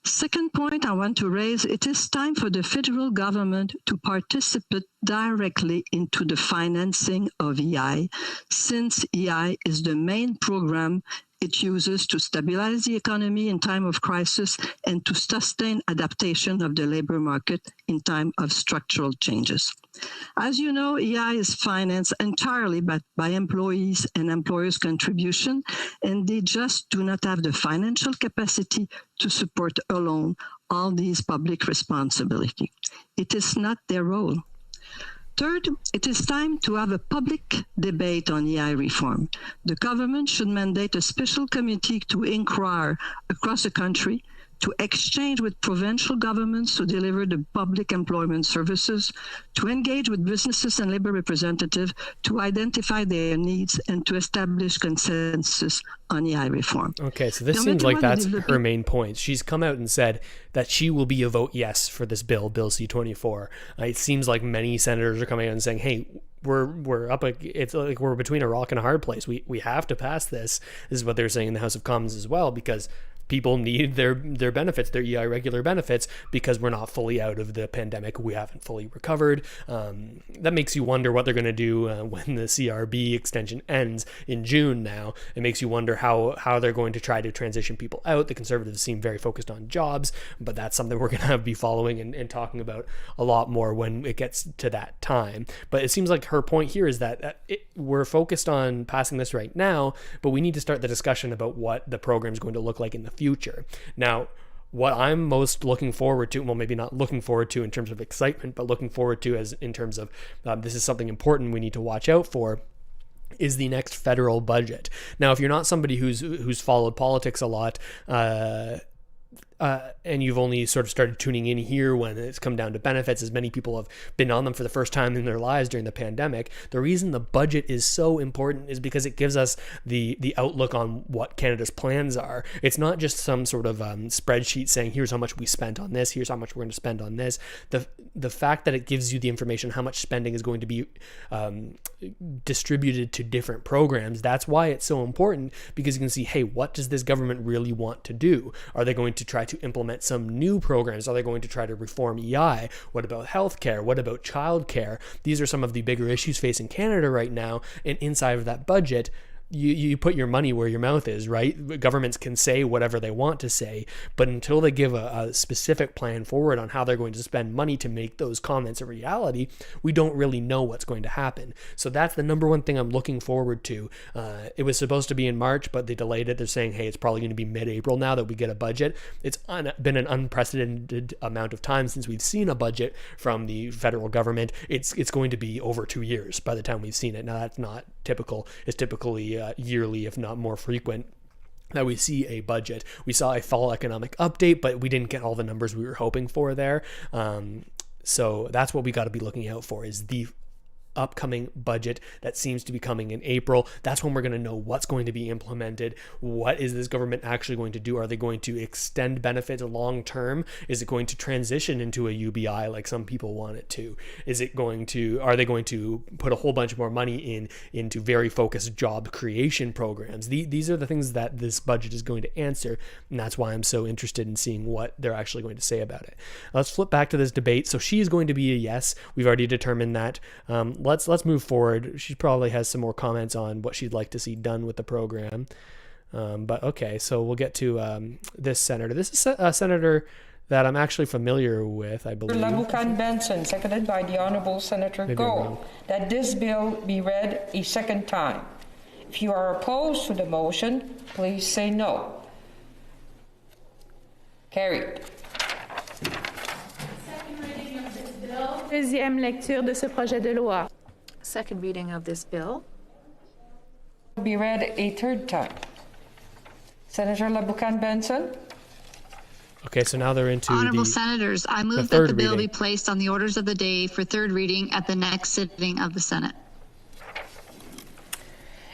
Second point I want to raise, it is time for the federal government to participate directly into the financing of EI, since EI is the main program it uses to stabilize the economy in time of crisis and to sustain adaptation of the labor market in time of structural changes. As you know, EI is financed entirely by employees and employers' contribution, and they just do not have the financial capacity to support alone all these public responsibility. It is not their role. Third, it is time to have a public debate on EI reform. The government should mandate a special committee to inquire across the country, to exchange with provincial governments to deliver the public employment services, to engage with businesses and labor representatives to identify their needs and to establish consensus on EI reform. Okay, so this seems like that's her main point. She's come out and said that she will be a vote yes for this bill, Bill C-24. It seems like many senators are coming out and saying, hey, we're up, it's like we're between a rock and a hard place. We have to pass this. This is what they're saying in the House of Commons as well, because people need their benefits, their EI regular benefits, because we're not fully out of the pandemic. We haven't fully recovered. That makes you wonder what they're going to do when the CRB extension ends in June now. It makes you wonder how they're going to try to transition people out. The Conservatives seem very focused on jobs, but that's something we're going to be following and talking about a lot more when it gets to that time. But it seems like her point here is that we're focused on passing this right now, but we need to start the discussion about what the program is going to look like in the future. Now, what I'm most looking forward to, well, maybe not looking forward to in terms of excitement, but looking forward to as in terms of this is something important we need to watch out for, is the next federal budget. Now, if you're not somebody who's followed politics a lot, and you've only sort of started tuning in here when it's come down to benefits, as many people have been on them for the first time in their lives during the pandemic, the reason the budget is so important is because it gives us the outlook on what Canada's plans are. It's not just some sort of spreadsheet saying, here's how much we spent on this, here's how much we're going to spend on this. The fact that it gives you the information how much spending is going to be distributed to different programs, that's why it's so important, because you can see, hey, what does this government really want to do? Are they going to try to implement some new programs? Are they going to try to reform EI? What about healthcare? What about childcare? These are some of the bigger issues facing Canada right now, and inside of that budget, you put your money where your mouth is, right? Governments can say whatever they want to say, but until they give a specific plan forward on how they're going to spend money to make those comments a reality, we don't really know what's going to happen. So that's the number one thing I'm looking forward to. It was supposed to be in March, but they delayed it. They're saying, hey, it's probably going to be mid-April now that we get a budget. It's been an unprecedented amount of time since we've seen a budget from the federal government. It's going to be over 2 years by the time we've seen it. Now, that's not typical. It's typically yearly, if not more frequent, that we see a budget. We saw a fall economic update, but we didn't get all the numbers we were hoping for there. So that's what we got to be looking out for, is the upcoming budget that seems to be coming in April. That's when we're going to know what's going to be implemented. What is this government actually going to do? Are they going to extend benefits long term? Is it going to transition into a UBI like some people want it to? Are they going to put a whole bunch more money into very focused job creation programs? These are the things that this budget is going to answer, and that's why I'm so interested in seeing what they're actually going to say about it. Let's flip back to this debate. So she is going to be a yes. We've already determined that. Let's move forward. She probably has some more comments on what she'd like to see done with the program. But okay, so we'll get to this senator. This is a senator that I'm actually familiar with, I believe. Benson, seconded by the Honourable Senator Gold, that this bill be read a second time. If you are opposed to the motion, please say no. Carried. Deuxième lecture de ce projet de loi. Second reading of this bill. Be read a third time. Senator LaBoucan Benson. Okay, so now they're into Honourable Senators, I move that the bill be placed on the orders of the day for third reading at the next sitting of the Senate.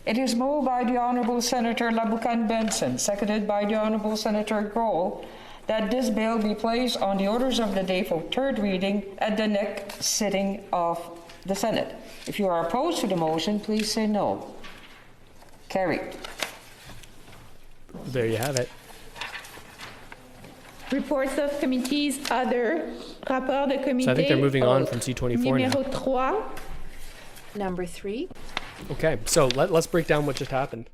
It is moved by the Honourable Senator LaBoucan Benson, seconded by the Honourable Senator Grohl, that this bill be placed on the orders of the day for third reading at the next sitting of the Senate. If you are opposed to the motion, please say no. Carried. There you have it. Reports of committees, other. Rapport de comité. So I think they're moving on from C-24 numéro now. 3. Number 3. Okay, so let's break down what just happened.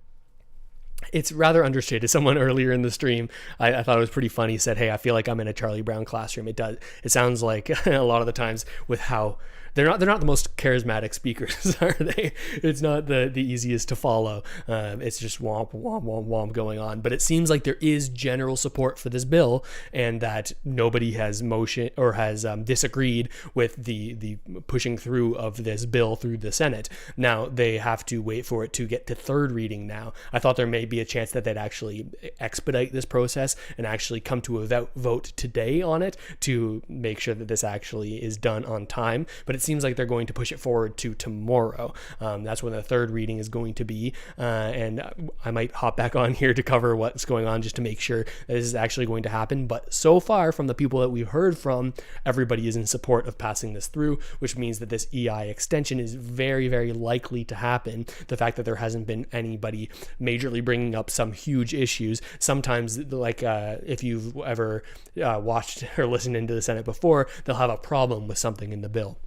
It's rather understated. Someone earlier in the stream, I thought it was pretty funny, said, hey, I feel like I'm in a Charlie Brown classroom. It does. It sounds like a lot of the times with how they're not the most charismatic speakers, are they? It's not the easiest to follow. It's just womp womp womp womp going on. But it seems like there is general support for this bill, and that nobody has disagreed with the pushing through of this bill through the Senate. Now they have to wait for it to get to third reading. Now I thought there may be a chance that they'd actually expedite this process and actually come to a vote today on it to make sure that this actually is done on time, but it seems like they're going to push it forward to tomorrow. That's when the third reading is going to be, and I might hop back on here to cover what's going on just to make sure that this is actually going to happen. But so far, from the people that we've heard from, everybody is in support of passing this through, which means that this EI extension is very, very likely to happen. The fact that there hasn't been anybody majorly bringing up some huge issues. Sometimes, like if you've ever watched or listened into the Senate before, they'll have a problem with something in the bill.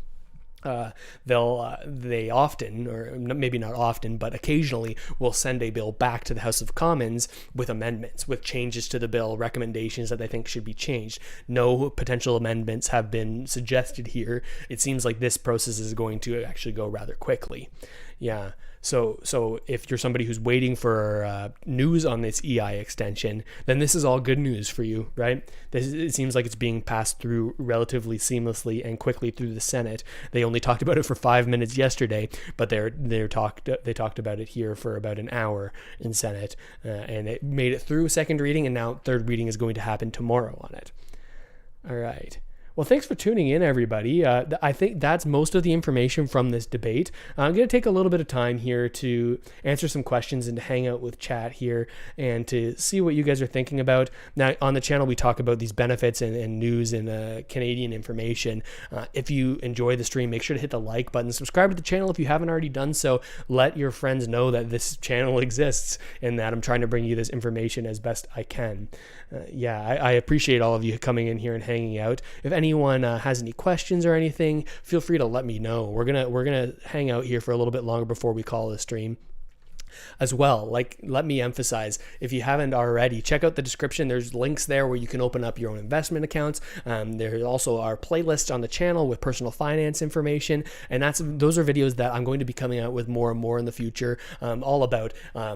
They often, or maybe not often, but occasionally will send a bill back to the House of Commons with amendments, with changes to the bill, recommendations that they think should be changed. No potential amendments have been suggested here. It seems like this process is going to actually go rather quickly. Yeah. So if you're somebody who's waiting for news on this EI extension, then this is all good news for you, right? It seems like it's being passed through relatively seamlessly and quickly through the Senate. They only talked about it for 5 minutes yesterday, but they talked about it here for about an hour in Senate, and it made it through second reading, and now third reading is going to happen tomorrow on it. All right. Well, thanks for tuning in, everybody. I think that's most of the information from this debate. I'm going to take a little bit of time here to answer some questions and to hang out with chat here and to see what you guys are thinking about. Now, on the channel, we talk about these benefits and news and Canadian information. If you enjoy the stream, make sure to hit the like button. Subscribe to the channel if you haven't already done so. Let your friends know that this channel exists and that I'm trying to bring you this information as best I can. I appreciate all of you coming in here and hanging out. If anyone has any questions or anything, feel free to let me know. We're gonna hang out here for a little bit longer before we call the stream. As well, let me emphasize, if you haven't already, check out the description. There's links there where you can open up your own investment accounts. There also are playlists on the channel with personal finance information, and those are videos that I'm going to be coming out with more and more in the future, all about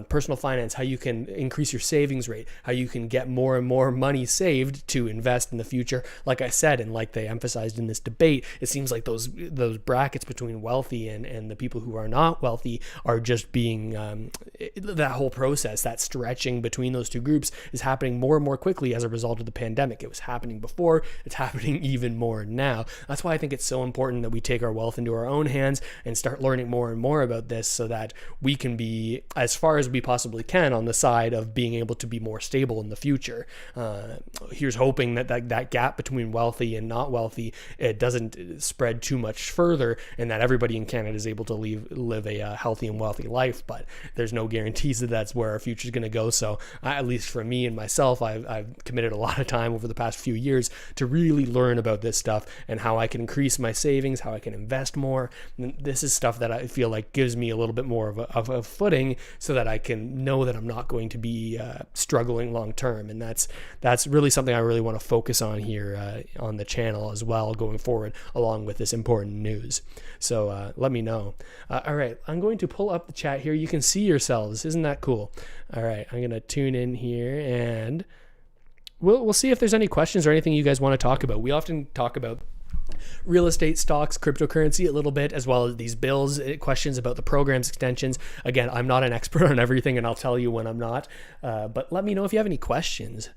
personal finance, how you can increase your savings rate, how you can get more and more money saved to invest in the future. Like I said, and like they emphasized in this debate, it seems like those brackets between wealthy and the people who are not wealthy are just being that whole process, that stretching between those two groups is happening more and more quickly as a result of the pandemic. It was happening before, it's happening even more now. That's why I think it's so important that we take our wealth into our own hands and start learning more and more about this so that we can be, as far as we possibly can, on the side of being able to be more stable in the future. Here's hoping that gap between wealthy and not wealthy, it doesn't spread too much further, and that everybody in Canada is able to live a healthy and wealthy life. But there's no guarantees that that's where our future is going to go. So at least for me and myself, I've committed a lot of time over the past few years to really learn about this stuff and how I can increase my savings, how I can invest more. And this is stuff that I feel like gives me a little bit more of a footing so that I can know that I'm not going to be struggling long term. And that's really something I really want to focus on here on the channel as well going forward, along with this important news. So let me know. All right, I'm going to pull up the chat here. You can see yourselves. Isn't that cool? All right, I'm going to tune in here and we'll see if there's any questions or anything you guys want to talk about. We often talk about real estate, stocks, cryptocurrency a little bit, as well as these bills, questions about the program's extensions. Again, I'm not an expert on everything and I'll tell you when I'm not, but let me know if you have any questions.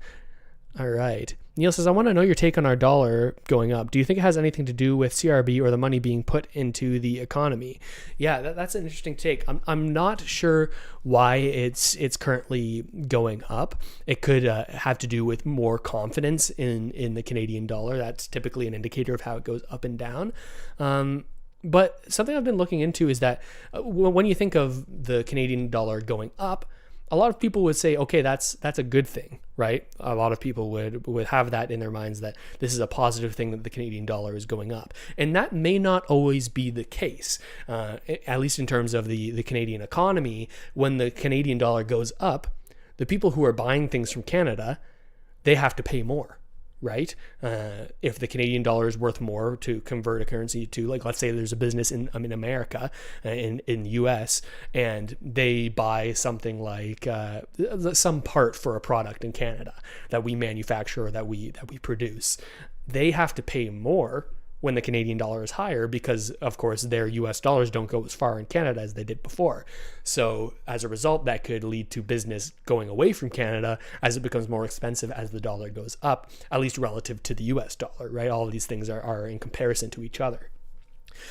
All right. Neil says, I want to know your take on our dollar going up. Do you think it has anything to do with CRB or the money being put into the economy? Yeah, that's an interesting take. I'm not sure why it's currently going up. It could have to do with more confidence in the Canadian dollar. That's typically an indicator of how it goes up and down. But something I've been looking into is that when you think of the Canadian dollar going up, a lot of people would say, okay, that's a good thing, right? A lot of people would have that in their minds, that this is a positive thing that the Canadian dollar is going up. And that may not always be the case, at least in terms of the Canadian economy. When the Canadian dollar goes up, the people who are buying things from Canada, they have to pay more, right? If the Canadian dollar is worth more to convert a currency to, like, let's say there's a business in America, in US, and they buy something like some part for a product in Canada that we manufacture or that we produce, they have to pay more when the Canadian dollar is higher because, of course, their US dollars don't go as far in Canada as they did before. So as a result, that could lead to business going away from Canada as it becomes more expensive as the dollar goes up, at least relative to the US dollar, right? All of these things are in comparison to each other.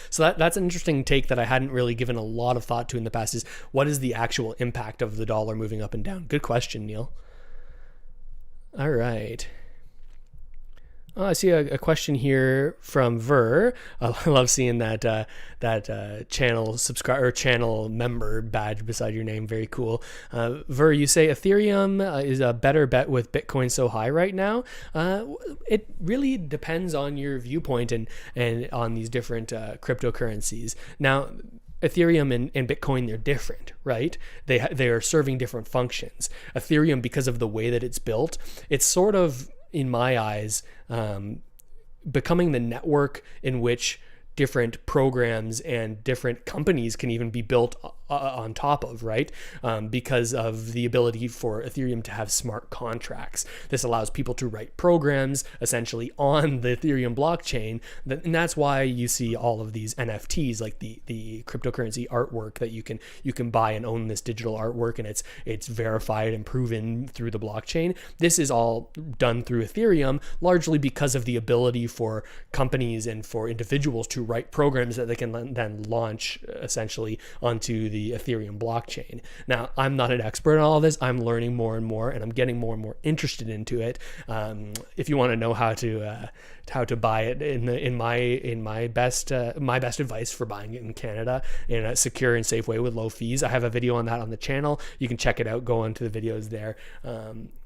So that's an interesting take that I hadn't really given a lot of thought to in the past, is what is the actual impact of the dollar moving up and down? Good question, Neil. All right. Oh, I see a question here from Ver. I love seeing that channel subscribe or channel member badge beside your name. Very cool. Ver, you say Ethereum is a better bet with Bitcoin so high right now. It really depends on your viewpoint and on these different cryptocurrencies. Now, Ethereum and Bitcoin, they're different, right? They are serving different functions. Ethereum, because of the way that it's built, it's sort of, in my eyes, becoming the network in which different programs and different companies can even be built on top of, right? Because of the ability for Ethereum to have smart contracts. This allows people to write programs essentially on the Ethereum blockchain. And that's why you see all of these NFTs, like the cryptocurrency artwork that you can buy and own this digital artwork, and it's verified and proven through the blockchain. This is all done through Ethereum, largely because of the ability for companies and for individuals to write programs that they can then launch essentially onto the Ethereum blockchain. Now, I'm not an expert on all of this. I'm learning more and more, and I'm getting more and more interested into it. If you want to know how to buy it in my best advice for buying it in Canada in a secure and safe way with low fees, I have a video on that on the channel. You can check it out. Go onto the videos there.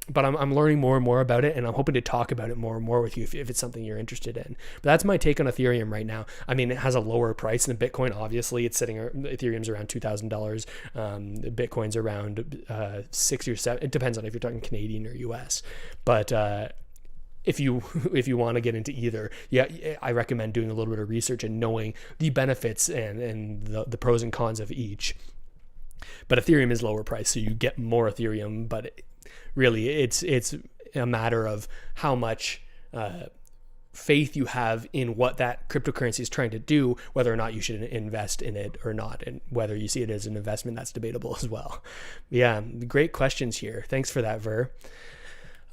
But I'm learning more and more about it, and I'm hoping to talk about it more and more with you if it's something you're interested in. But that's my take on Ethereum right now. I mean, it has a lower price than Bitcoin. Obviously, Ethereum's around $2,000. Bitcoin's around $6 or $7. It depends on if you're talking Canadian or US. But if you want to get into either, I recommend doing a little bit of research and knowing the benefits and the pros and cons of each. But Ethereum is lower price, so you get more Ethereum, but really it's a matter of how much faith you have in what that cryptocurrency is trying to do, whether or not you should invest in it or not, and whether you see it as an investment, that's debatable as well. Yeah, great questions here. Thanks for that, Ver.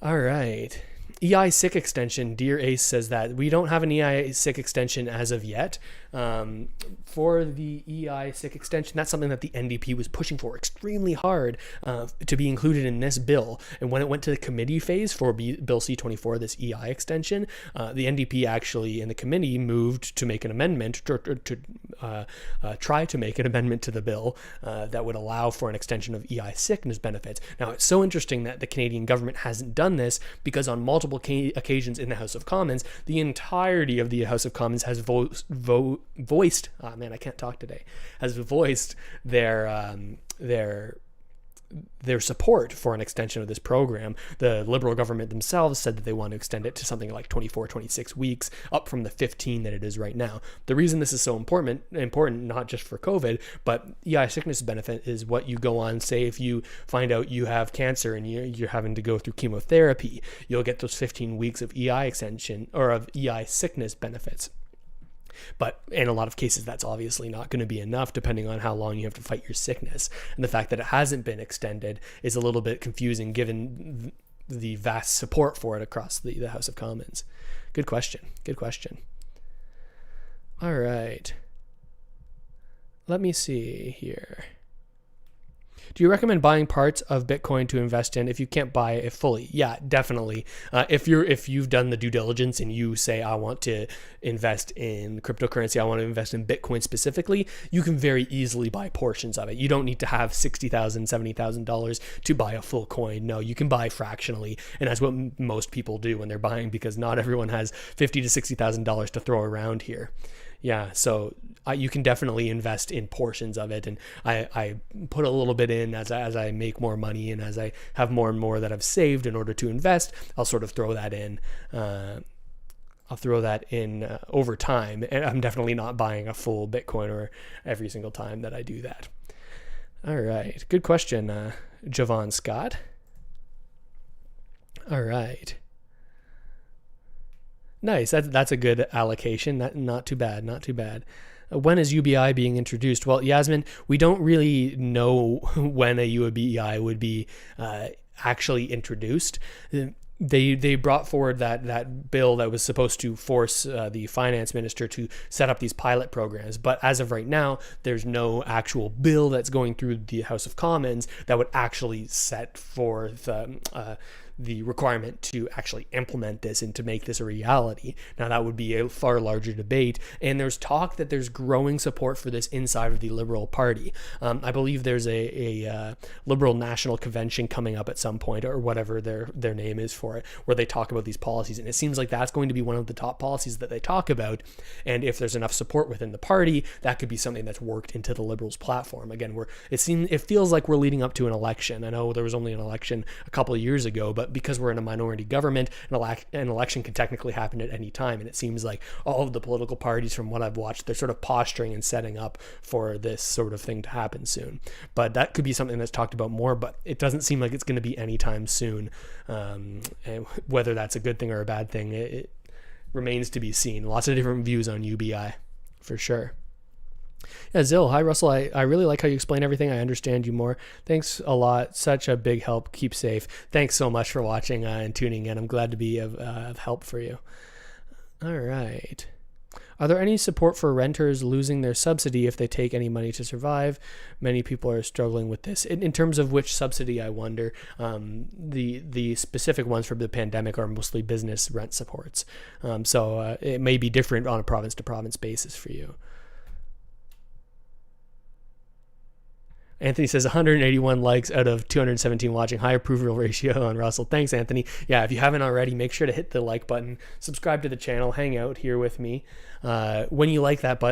All right. EI-SIC extension, Dear Ace says that we don't have an EI-SIC extension as of yet. For the EI-SIC extension, that's something that the NDP was pushing for extremely hard to be included in this bill. And when it went to the committee phase for Bill C-24, this EI extension, the NDP actually in the committee moved to make an amendment to try to make an amendment to the bill that would allow for an extension of EI-SIC benefits. Now, it's so interesting that the Canadian government hasn't done this, because on multiple occasions in the House of Commons, the entirety of the House of Commons has voiced their support for an extension of this program. The Liberal government themselves said that they want to extend it to something like 24, 26 weeks, up from the 15 that it is right now. The reason this is so important not just for COVID, but EI sickness benefit is what you go on, say if you find out you have cancer and you're having to go through chemotherapy, you'll get those 15 weeks of EI extension or of EI sickness benefits. But in a lot of cases, that's obviously not going to be enough, depending on how long you have to fight your sickness. And the fact that it hasn't been extended is a little bit confusing, given the vast support for it across the House of Commons. Good question. All right. Let me see here. Do you recommend buying parts of Bitcoin to invest in if you can't buy it fully? Yeah, definitely. If you've done the due diligence and you say, I want to invest in cryptocurrency, I want to invest in Bitcoin specifically, you can very easily buy portions of it. You don't need to have $60,000, $70,000 to buy a full coin. No, you can buy fractionally, and that's what most people do when they're buying, because not everyone has $50,000 to $60,000 to throw around here. Yeah, so you can definitely invest in portions of it, and I put a little bit in as I make more money, and as I have more and more that I've saved in order to invest, I'll sort of throw that in. Over time, and I'm definitely not buying a full Bitcoin every single time that I do that. All right, good question, Javon Scott. All right. Nice. That's a good allocation. Not too bad. Not too bad. When is UBI being introduced? Well, Yasmin, we don't really know when a UBI would be actually introduced. They brought forward that bill that was supposed to force the finance minister to set up these pilot programs. But as of right now, there's no actual bill that's going through the House of Commons that would actually set forth the requirement to actually implement this and to make this a reality. Now, that would be a far larger debate, and there's talk that there's growing support for this inside of the Liberal Party. I believe there's a Liberal National Convention coming up at some point, or whatever their name is for it, where they talk about these policies, and it seems like that's going to be one of the top policies that they talk about. And if there's enough support within the party, that could be something that's worked into the Liberals' platform. Again, it feels like we're leading up to an election. I know there was only an election a couple of years ago, but because we're in a minority government, an election can technically happen at any time. And it seems like all of the political parties, from what I've watched, they're sort of posturing and setting up for this sort of thing to happen soon. But that could be something that's talked about more, but it doesn't seem like it's going to be anytime soon. And whether that's a good thing or a bad thing, it remains to be seen. Lots of different views on UBI, for sure. Yeah, Zill, hi Russell. I really like how you explain everything. I understand you more. Thanks a lot. Such a big help. Keep safe. Thanks so much for watching and tuning in. I'm glad to be of help for you. All right. Are there any support for renters losing their subsidy if they take any money to survive? Many people are struggling with this. In terms of which subsidy, I wonder. The specific ones for the pandemic are mostly business rent supports. So it may be different on a province-to-province basis for you. Anthony says 181 likes out of 217 watching. High approval ratio on Russell. Thanks, Anthony. Yeah, if you haven't already, make sure to hit the like button, subscribe to the channel, hang out here with me. When you click that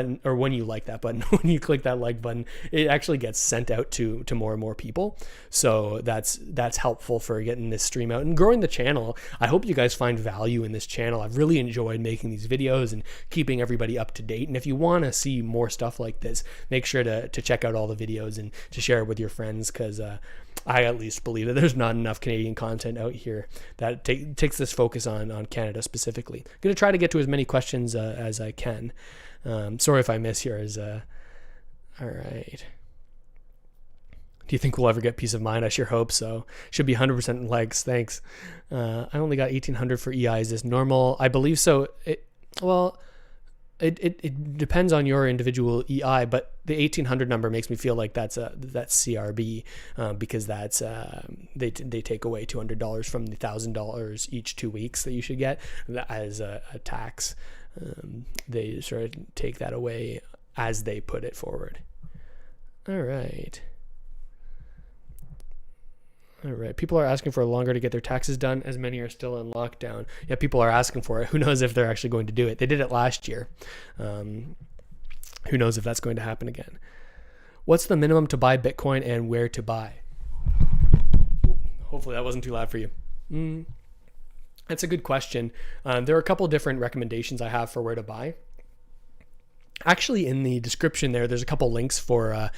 like button, it actually gets sent out to more and more people. So that's helpful for getting this stream out and growing the channel. I hope you guys find value in this channel. I've really enjoyed making these videos and keeping everybody up to date. And if you want to see more stuff like this, make sure to check out all the videos and to share it with your friends, because I at least believe that there's not enough Canadian content out here that takes this focus on Canada specifically. I'm going to try to get to as many questions as I can. Sorry if I miss yours. All right. Do you think we'll ever get peace of mind? I sure hope so. Should be 100% likes. Thanks. I only got 1,800 for EI. Is this normal? I believe so. It depends on your individual EI, but the 1,800 number makes me feel like that's CRB, because that's they take away $200 from the $1,000 each 2 weeks that you should get as a tax. They sort of take that away as they put it forward. All right. People are asking for longer to get their taxes done, as many are still in lockdown. Yeah, people are asking for it. Who knows if they're actually going to do it? They did it last year. Who knows if that's going to happen again? What's the minimum to buy Bitcoin and where to buy? Hopefully that wasn't too loud for you. That's a good question. There are a couple different recommendations I have for where to buy. Actually, in the description there's a couple links for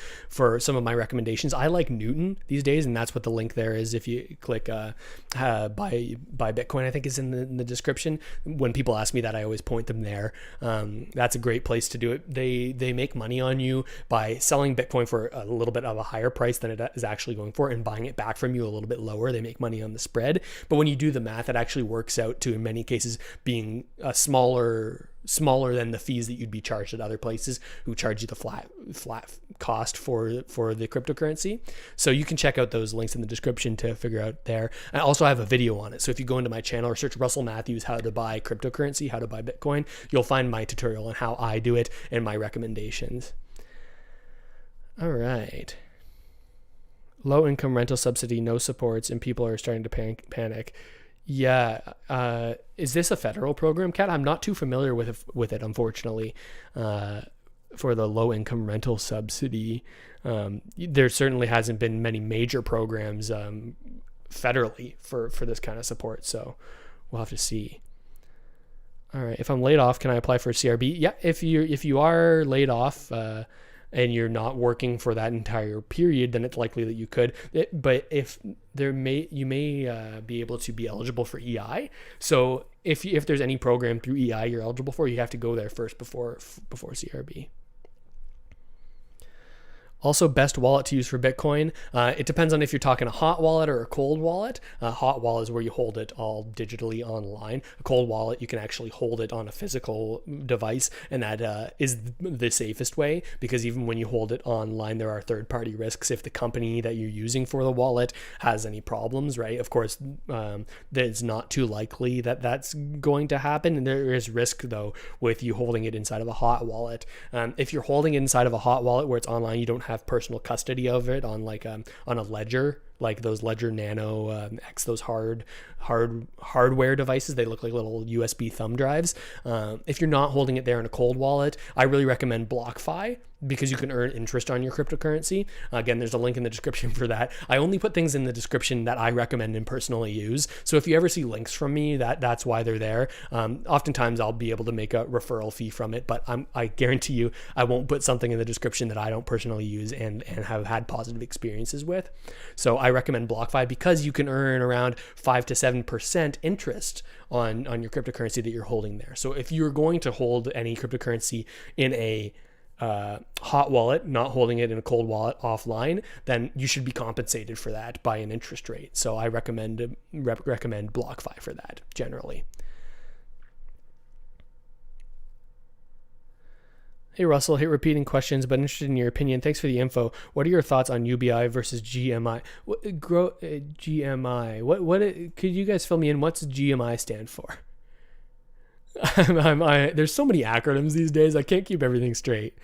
some of my recommendations. I like Newton these days, and that's what the link there is. If you click buy Bitcoin, I think is in the description. When people ask me that, I always point them there. That's a great place to do it. They make money on you by selling Bitcoin for a little bit of a higher price than it is actually going for, and buying it back from you a little bit lower. They make money on the spread. But when you do the math, it actually works out to, in many cases, being a smaller than the fees that you'd be charged at other places who charge you the flat cost for the cryptocurrency. So you can check out those links in the description to figure out there. I also have a video on it. So if you go into my channel or search Russell Matthews how to buy cryptocurrency, how to buy Bitcoin, you'll find my tutorial on how I do it and my recommendations. All right. Low income rental subsidy, no supports, and people are starting to panic. Yeah. Is this a federal program, Kat? I'm not too familiar with it, unfortunately. For the low-income rental subsidy, there certainly hasn't been many major programs federally for this kind of support. So we'll have to see. All right. If I'm laid off, can I apply for a CRB? Yeah. If you are laid off and you're not working for that entire period, then it's likely that you could. But if you may be able to be eligible for EI. So if there's any program through EI you're eligible for, you have to go there first before CRB. Also, best wallet to use for Bitcoin. It depends on if you're talking a hot wallet or a cold wallet. A hot wallet is where you hold it all digitally online. A cold wallet, you can actually hold it on a physical device, and that is the safest way, because even when you hold it online, there are third-party risks if the company that you're using for the wallet has any problems, right? Of course, it's not too likely that that's going to happen, and there is risk, though, with you holding it inside of a hot wallet. If you're holding it inside of a hot wallet where it's online, you don't have personal custody of it on on a ledger, like those Ledger Nano X, those hardware devices. They look like little USB thumb drives. If you're not holding it there in a cold wallet, I really recommend BlockFi, because you can earn interest on your cryptocurrency. Again, there's a link in the description for that. I only put things in the description that I recommend and personally use. So if you ever see links from me, that's why they're there. Oftentimes I'll be able to make a referral fee from it, but I guarantee you I won't put something in the description that I don't personally use and have had positive experiences with. So I recommend BlockFi because you can earn around 5 to 7% interest on your cryptocurrency that you're holding there. So if you're going to hold any cryptocurrency in a hot wallet, not holding it in a cold wallet offline, then you should be compensated for that by an interest rate. So I recommend BlockFi for that generally. Hey Russell, hate repeating questions, but interested in your opinion. Thanks for the info. What are your thoughts on UBI versus GMI? GMI. What could you guys fill me in? What's GMI stand for? There's so many acronyms these days. I can't keep everything straight.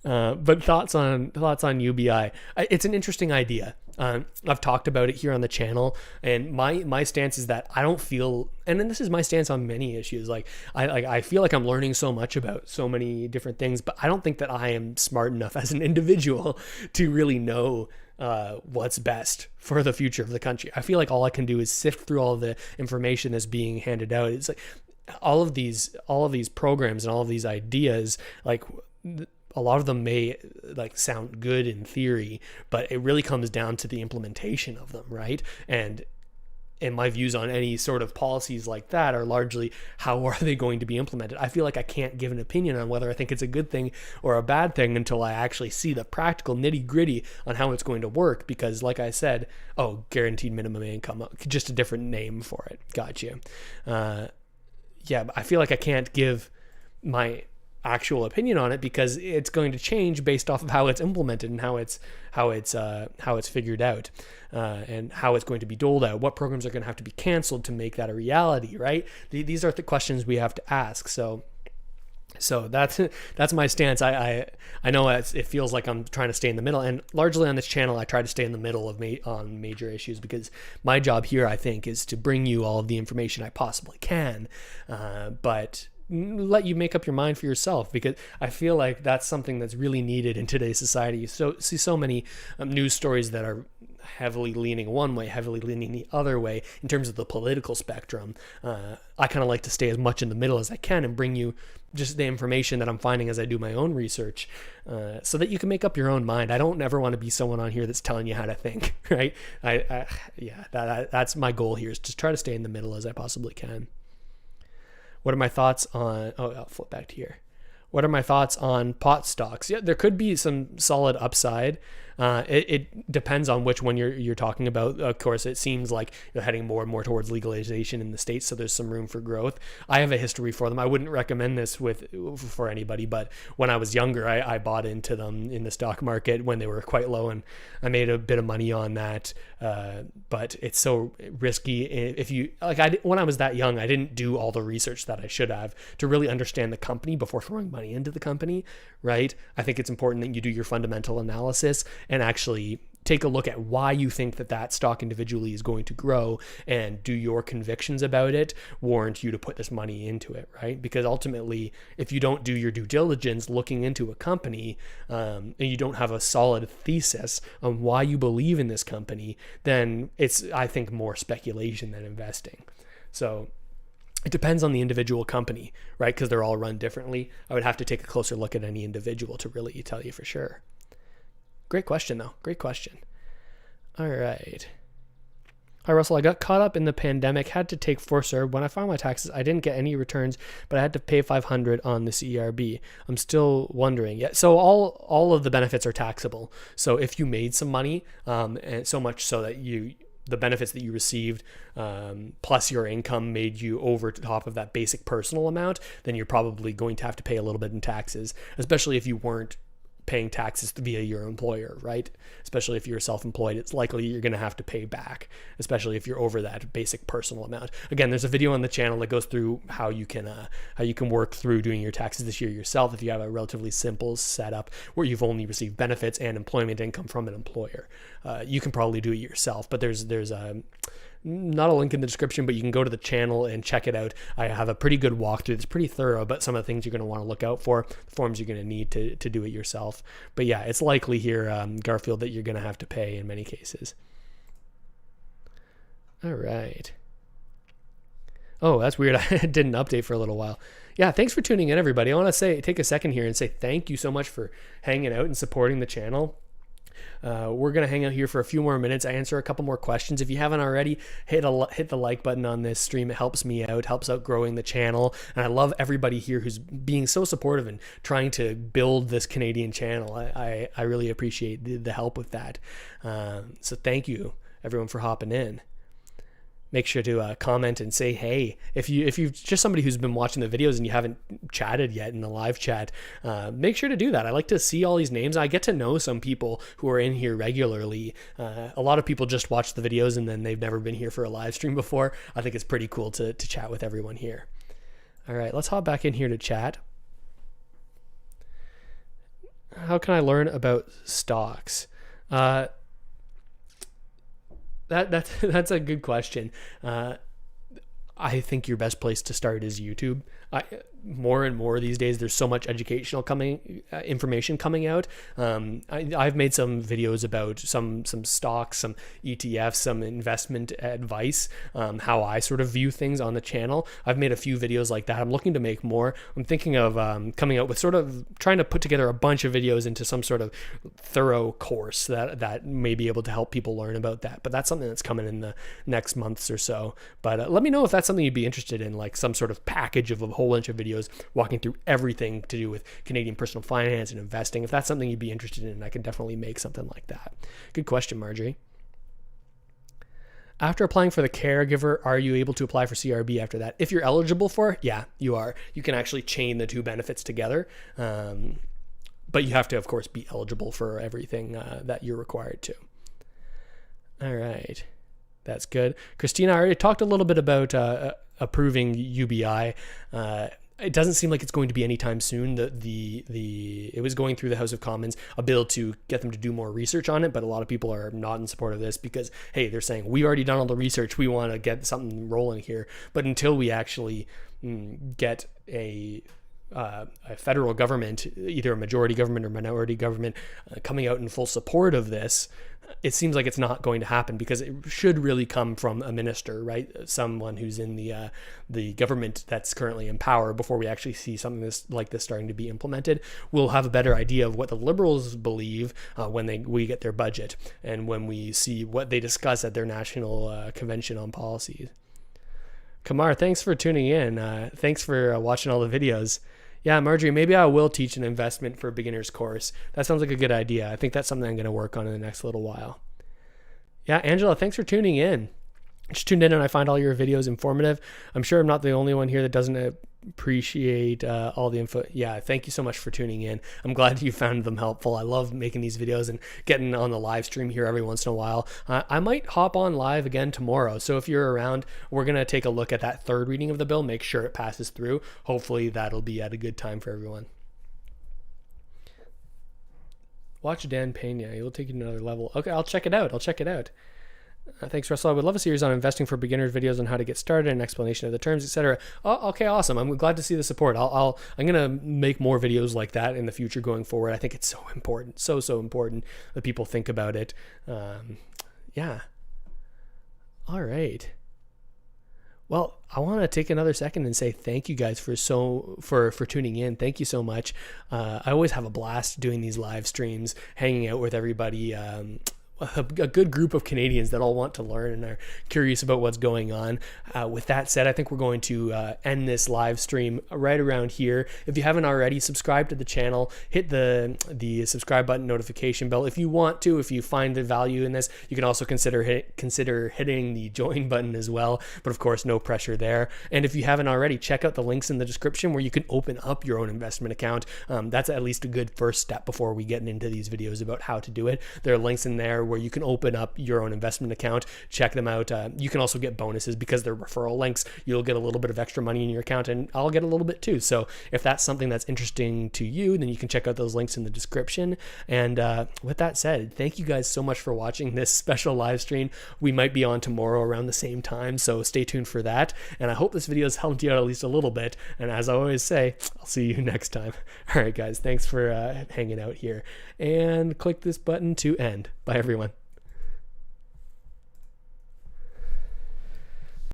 But thoughts on UBI. It's an interesting idea. I've talked about it here on the channel, and my stance is that I don't feel, and then this is my stance on many issues. I feel like I'm learning so much about so many different things, but I don't think that I am smart enough as an individual to really know what's best for the future of the country. I feel like all I can do is sift through all of the information that's being handed out. It's like all of these programs and all of these ideas, like a lot of them may sound good in theory, but it really comes down to the implementation of them, right? And my views on any sort of policies like that are largely, how are they going to be implemented? I feel like I can't give an opinion on whether I think it's a good thing or a bad thing until I actually see the practical nitty gritty on how it's going to work. Because like I said, guaranteed minimum income, just a different name for it. Gotcha. But I feel like I can't give my actual opinion on it because it's going to change based off of how it's implemented and how it's figured out, and how it's going to be doled out. What programs are going to have to be canceled to make that a reality, right? These are the questions we have to ask. So that's my stance. I know it feels like I'm trying to stay in the middle, and largely on this channel I try to stay in the middle of on major issues, because my job here, I think, is to bring you all of the information I possibly can, but let you make up your mind for yourself, because I feel like that's something that's really needed in today's society. You see so many news stories that are heavily leaning one way, heavily leaning the other way in terms of the political spectrum. I kind of like to stay as much in the middle as I can and bring you just the information that I'm finding as I do my own research, so that you can make up your own mind. I don't ever want to be someone on here that's telling you how to think, right? That's my goal here, is just try to stay in the middle as I possibly can. What are my thoughts on, I'll flip back to here. What are my thoughts on pot stocks? Yeah, there could be some solid upside. It depends on which one you're talking about. Of course, it seems like you're heading more and more towards legalization in the States, so there's some room for growth. I have a history for them. I wouldn't recommend this for anybody, but when I was younger, I bought into them in the stock market when they were quite low, and I made a bit of money on that. But it's so risky. When I was that young, I didn't do all the research that I should have to really understand the company before throwing money into the company, right? I think it's important that you do your fundamental analysis and actually take a look at why you think that stock individually is going to grow, and do your convictions about it warrant you to put this money into it, right? Because ultimately, if you don't do your due diligence looking into a company, and you don't have a solid thesis on why you believe in this company, then it's, I think, more speculation than investing. So it depends on the individual company, right? Because they're all run differently. I would have to take a closer look at any individual to really tell you for sure. Great question, though. Great question. All right. Hi, Russell. I got caught up in the pandemic, had to take ForServe. When I filed my taxes, I didn't get any returns, but I had to pay $500 on this ERB. I'm still wondering. Yeah, so all of the benefits are taxable. So if you made some money, and so much so that the benefits that you received plus your income made you over top of that basic personal amount, then you're probably going to have to pay a little bit in taxes, especially if you weren't paying taxes via your employer, right? Especially if you're self-employed, it's likely you're going to have to pay back, especially if you're over that basic personal amount. Again, there's a video on the channel that goes through how you can work through doing your taxes this year yourself if you have a relatively simple setup where you've only received benefits and employment income from an employer. You can probably do it yourself, but there's not a link in the description, but you can go to the channel and check it out. I have a pretty good walkthrough. It's pretty thorough, but some of the things you're going to want to look out for, the forms you're going to need to do it yourself. But yeah, it's likely here, Garfield, that you're going to have to pay in many cases. All right. Oh, that's weird. I didn't update for a little while. Yeah, thanks for tuning in, everybody. I want to take a second here and say thank you so much for hanging out and supporting the channel. We're going to hang out here for a few more minutes. I answer a couple more questions. If you haven't already, hit the like button on this stream. It helps me out, helps out growing the channel. And I love everybody here who's being so supportive and trying to build this Canadian channel. I really appreciate the help with that. So thank you, everyone, for hopping in. Make sure to comment and say hey. If you're just somebody who's been watching the videos and you haven't chatted yet in the live chat, make sure to do that. I like to see all these names. I get to know some people who are in here regularly. A lot of people just watch the videos and then they've never been here for a live stream before. I think it's pretty cool to chat with everyone here. All right, let's hop back in here to chat. How can I learn about stocks? That's a good question. I think your best place to start is YouTube. More and more these days, there's so much educational information coming out. I've made some videos about some stocks, some ETFs, some investment advice, how I sort of view things on the channel. I've made a few videos like that. I'm looking to make more. I'm thinking of coming out with sort of trying to put together a bunch of videos into some sort of thorough course that may be able to help people learn about that. But that's something that's coming in the next months or so. But let me know if that's something you'd be interested in, like some sort of package of a whole bunch of videos walking through everything to do with Canadian personal finance and investing. If that's something you'd be interested in, I can definitely make something like that. Good question, Marjorie. After applying for the caregiver, are you able to apply for CRB after that? If you're eligible for it, yeah, you are. You can actually chain the two benefits together. But you have to, of course, be eligible for everything that you're required to. All right. That's good. Christina, I already talked a little bit about approving UBI. It doesn't seem like it's going to be anytime soon. It was going through the House of Commons, a bill to get them to do more research on it, but a lot of people are not in support of this because, hey, they're saying, we've already done all the research, we want to get something rolling here. But until we actually get a federal government, either a majority government or minority government, coming out in full support of this, it seems like it's not going to happen because it should really come from a minister, right? Someone who's in the government that's currently in power before we actually see something like this starting to be implemented. We'll have a better idea of what the Liberals believe when we get their budget and when we see what they discuss at their national convention on policies. Kamar, thanks for tuning in. Thanks for watching all the videos. Yeah, Marjorie, maybe I will teach an investment for beginners course. That sounds like a good idea. I think that's something I'm going to work on in the next little while. Yeah, Angela, thanks for tuning in. Just tuned in and I find all your videos informative. I'm sure I'm not the only one here that doesn't appreciate all the info. Yeah, thank you so much for tuning in. I'm glad you found them helpful. I love making these videos and getting on the live stream here every once in a while. I might hop on live again tomorrow. So if you're around, we're going to take a look at that third reading of the bill, make sure it passes through. Hopefully that'll be at a good time for everyone. Watch Dan Pena. He'll take you to another level. Okay, I'll check it out. Thanks, Russell. I would love a series on investing for beginners, videos on how to get started, an explanation of the terms, etc. Oh, okay, awesome. I'm glad to see the support. I'm gonna make more videos like that in the future going forward. I think it's so important, so important that people think about it. Yeah. All right. Well, I want to take another second and say thank you guys for tuning in. Thank you so much. I always have a blast doing these live streams, hanging out with everybody. A good group of Canadians that all want to learn and are curious about what's going on. With that said, I think we're going to end this live stream right around here. If you haven't already, subscribe to the channel, hit the subscribe button, notification bell. If you want to, if you find the value in this, you can also consider hitting the join button as well. But of course, no pressure there. And if you haven't already, check out the links in the description where you can open up your own investment account. That's at least a good first step before we get into these videos about how to do it. There are links in there where you can open up your own investment account. Check them out. You can also get bonuses because they're referral links. You'll get a little bit of extra money in your account, and I'll get a little bit too. So if that's something that's interesting to you, then you can check out those links in the description. And with that said, thank you guys so much for watching this special live stream. We might be on tomorrow around the same time, so stay tuned for that. And I hope this video has helped you out at least a little bit. And as I always say, I'll see you next time. All right, guys, thanks for hanging out here. And click this button to end. Bye, everyone.